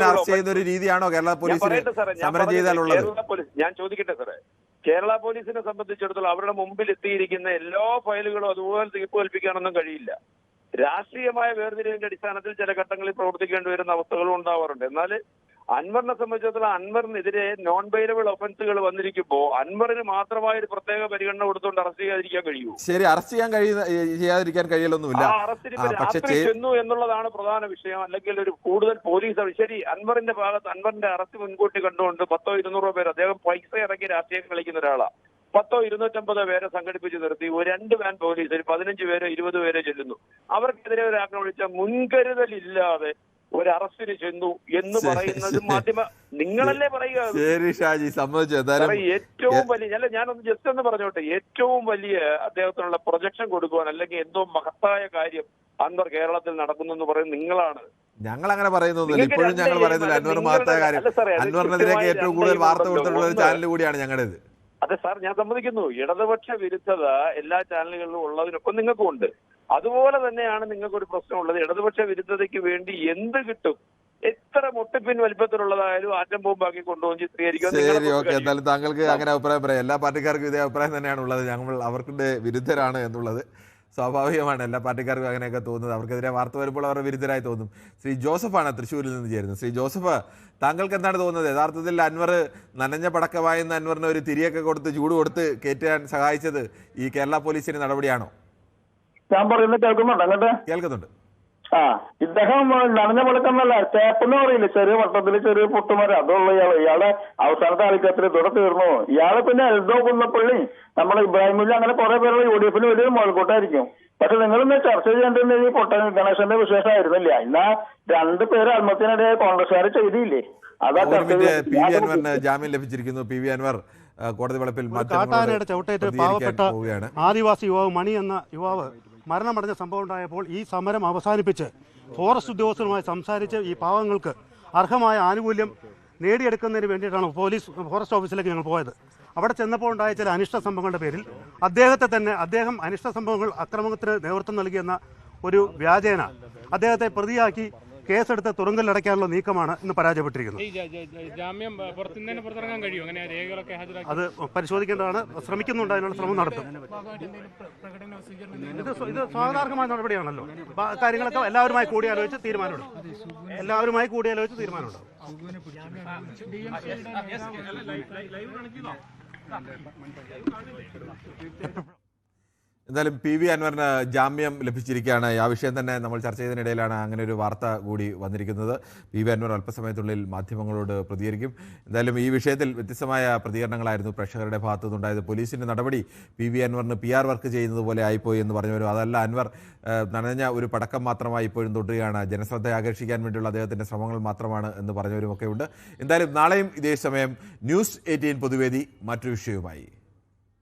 അറസ്റ്റ് ചെയ്ത ഒരു രീതിയാണോ കേരള പോലീസിന് സമരം ചെയ്താലുള്ളത്? ഞാൻ ചോദിക്കട്ടെ സാറേ, കേരള പോലീസിനെ സംബന്ധിച്ചിടത്തോളം അവരുടെ മുമ്പിൽ എത്തിയിരിക്കുന്ന എല്ലാ ഫയലുകളും അതുപോലെ തീർപ്പ് കൽപ്പിക്കാനൊന്നും കഴിയില്ല. രാഷ്ട്രീയമായ വേർതിരിവിന്റെ അടിസ്ഥാനത്തിൽ ചില ഘട്ടങ്ങളിൽ പ്രവർത്തിക്കേണ്ടി വരുന്ന അവസ്ഥകളും ഉണ്ടാവാറുണ്ട്. എന്നാൽ അൻവറിനെ സംബന്ധിച്ചിടത്തോളം അൻവറിനെതിരെ നോൺ ബെയിലബിൾ ഒഫൻസുകൾ വന്നിരിക്കുമ്പോൾ അൻവറിന് മാത്രമായ ഒരു പ്രത്യേക പരിഗണന കൊടുത്തുകൊണ്ട് അറസ്റ്റ് ചെയ്യാതിരിക്കാൻ കഴിയൂ? ശരി, അറസ്റ്റ് ചെയ്യാതിരിക്കാൻ കഴിയലൊന്നുമില്ല. രാത്രി ചെന്നു എന്നുള്ളതാണ് പ്രധാന വിഷയം. അല്ലെങ്കിൽ ഒരു കൂടുതൽ പോലീസ് ശരി, അൻവറിന്റെ ഭാഗത്ത് അൻവറിന്റെ അറസ്റ്റ് മുൻകൂട്ടി കണ്ടുകൊണ്ട് 100-200 പേര്, അദ്ദേഹം പൈസ ഇറക്കി രാഷ്ട്രീയം കളിക്കുന്ന ഒരാളാണ്, 100-250 പേരെ സംഘടിപ്പിച്ച് നിർത്തി 2 വാൻ പോലീസ് 15 പേരോ 20 പേരോ ചെല്ലുന്നു. അവർക്കെതിരെ ഒരു ആക്രമണം വിളിച്ച മുൻകരുതലില്ലാതെ ഒരു അറസ്റ്റിന് ചെന്നു എന്ന് പറയുന്നത് മാധ്യമ നിങ്ങളല്ലേ പറയുക. ഏറ്റവും വലിയ ഞാനൊന്ന് ജസ്റ്റ് ഒന്ന് പറഞ്ഞോട്ടെ, ഏറ്റവും വലിയ അദ്ദേഹത്തിനുള്ള പ്രൊജക്ഷൻ കൊടുക്കുവാൻ അല്ലെങ്കിൽ എന്തോ മഹത്തായ കാര്യം അൻവർ കേരളത്തിൽ നടക്കുന്നു എന്ന് പറയുന്നത് നിങ്ങളാണ്. ഞങ്ങൾ അങ്ങനെ പറയുന്നൊന്നുമില്ല, ഇപ്പോഴും ഞങ്ങൾ പറയുന്നില്ല അൻവർ മഹത്തായ കാര്യം. അൻവറിനെതിരെ ഏറ്റവും കൂടുതൽ വാർത്ത കൊടുത്തിട്ടുള്ള ഒരു ചാനൽ കൂടിയാണ് ഞങ്ങളുടേത്. അതെ സാർ, ഞാൻ സമ്മതിക്കുന്നു. ഇടതുപക്ഷ വിരുദ്ധത എല്ലാ ചാനലുകളിലും ഉള്ളതിനൊപ്പം നിങ്ങൾക്കും ഉണ്ട്. അതുപോലെ തന്നെയാണ് നിങ്ങൾക്കൊരു പ്രശ്നമുള്ളത്. ഇടതുപക്ഷ വിരുദ്ധതയ്ക്ക് വേണ്ടി എന്ത് കിട്ടും, എത്ര മുട്ടിപ്പിൻ വലിപ്പത്തിലുള്ളതായാലും ആറ്റം ബോംബാക്കി കൊണ്ടുപോകും ചിത്രീകരിക്കും. എന്തായാലും താങ്കൾക്ക് അങ്ങനെ അഭിപ്രായം പറയാം. എല്ലാ പാർട്ടിക്കാർക്കും ഇതേ അഭിപ്രായം തന്നെയാണ് ഉള്ളത്. ഞങ്ങൾ അവർക്കിന്റെ വിരുദ്ധരാണ് എന്നുള്ളത് സ്വാഭാവികമാണ്. എല്ലാ പാർട്ടിക്കാർക്കും അങ്ങനെയൊക്കെ തോന്നുന്നത്. അവർക്കെതിരെ വാർത്ത വരുമ്പോൾ അവർ വിരുദ്ധരായി തോന്നും. ശ്രീ ജോസഫാണ് തൃശ്ശൂരിൽ നിന്ന് ചേരുന്നത്. ശ്രീ ജോസഫ്, താങ്കൾക്ക് എന്താണ് തോന്നുന്നത്? യഥാർത്ഥത്തിൽ അൻവർ നനഞ്ഞ പടക്കമായെന്ന് അൻവറിന് ഒരു തിരിയൊക്കെ കൊടുത്ത് ചൂട് കൊടുത്ത് കയറ്റാൻ സഹായിച്ചത് ഈ കേരള പോലീസിന്റെ നടപടിയാണോ? ഞാൻ പറയുന്നത് കേൾക്കുന്നുണ്ട്? അങ്ങോട്ട് കേൾക്കുന്നുണ്ട്. ഇദ്ദേഹം നനഞ്ഞ പടക്കമല്ല, ചേപ്പെന്ന് പറയില്ല, ചെറിയ വട്ടത്തില് ചെറിയ പൊട്ടുമരം, അതുള്ള ഇയാളെ അവസാനത്തെ ആൾക്കത്തിൽ ഇതോടെ തീർന്നു. ഇയാളെ പിന്നെ എൽദോ കുന്നപ്പള്ളി, നമ്മുടെ ഇബ്രാഹിമില്ല, അങ്ങനെ കുറെ പേരുള്ള UDF വലിയൊരു മുഴക്കൂട്ടായിരിക്കും. പക്ഷെ നിങ്ങളിന്ന് ചർച്ച ചെയ്യേണ്ടത് ഈ ഗണേശന്റെ വിശേഷമായിരുന്നില്ല. ഇന്നാ 2 പേര് ആത്മഹത്യനിടെ കോൺഗ്രസ്സുകാർ ചെയ്തില്ലേ? അതാ ജാമ്യം ലഭിച്ചിരിക്കുന്നു. PV അൻവർ കോടതി വളപ്പിൽ കാട്ടാനയുടെ ചവിട്ടേറ്റ് പാവപ്പെട്ട ആദിവാസി യുവാവ് മണി എന്ന യുവാവ് മരണമടഞ്ഞ സംഭവം ഉണ്ടായപ്പോൾ ഈ സമരം അവസാനിപ്പിച്ച് ഫോറസ്റ്റ് ഉദ്യോഗസ്ഥരുമായി സംസാരിച്ച് ഈ പാവങ്ങൾക്ക് അർഹമായ ആനുകൂല്യം നേടിയെടുക്കുന്നതിന് വേണ്ടിയിട്ടാണ് ഫോറസ്റ്റ് ഓഫീസിലേക്ക് ഞങ്ങൾ പോയത്. അവിടെ ചെന്നപ്പോൾ ഉണ്ടായ ചില അനിഷ്ട സംഭവങ്ങളുടെ പേരിൽ അദ്ദേഹം അനിഷ്ട സംഭവങ്ങൾ അക്രമത്തിന് നേതൃത്വം നൽകിയെന്ന ഒരു വ്യാജേന അദ്ദേഹത്തെ പ്രതിയാക്കി കേസെടുത്ത് തുറങ്കലിലടയ്ക്കാനുള്ള നീക്കമാണ് ഇന്ന് പരാജയപ്പെട്ടിരിക്കുന്നത്. അത് പരിശോധിക്കേണ്ടതാണ്. ശ്രമിക്കുന്നുണ്ട്, അതിനുള്ള ശ്രമം നടത്തും. ഇത് സ്വാഗതാർഹമായ നടപടിയാണല്ലോ. കാര്യങ്ങളൊക്കെ എല്ലാവരുമായി കൂടിയാലോചിച്ച് തീരുമാനമുണ്ട്. എന്തായാലും PV അൻവറിന് ജാമ്യം ലഭിച്ചിരിക്കുകയാണ്. ആ വിഷയം തന്നെ നമ്മൾ ചർച്ച ചെയ്തതിനിടയിലാണ് അങ്ങനെ ഒരു വാർത്ത കൂടി വന്നിരിക്കുന്നത്. PV അൻവർ അല്പസമയത്തുള്ളിൽ മാധ്യമങ്ങളോട് പ്രതികരിക്കും. എന്തായാലും ഈ വിഷയത്തിൽ വ്യത്യസ്തമായ പ്രതികരണങ്ങളായിരുന്നു പ്രേക്ഷകരുടെ ഭാഗത്തു നിന്നുണ്ടായത്. പോലീസിന്റെ നടപടി PV അൻവറിന് PR വർക്ക് ചെയ്യുന്നത് പോലെ ആയിപ്പോയി എന്ന് പറഞ്ഞവരും, അതല്ല അൻവർ നനഞ്ഞ ഒരു പടക്കം മാത്രമായി ഇപ്പോഴും തുടരുകയാണ്, ജനശ്രദ്ധ ആകർഷിക്കാൻ വേണ്ടിയുള്ള അദ്ദേഹത്തിന്റെ ശ്രമങ്ങൾ മാത്രമാണ് എന്ന് പറഞ്ഞവരുമൊക്കെ ഉണ്ട്. എന്തായാലും നാളെയും ഇതേ സമയം News 18 പൊതുവേദി മറ്റൊരു വിഷയവുമായി.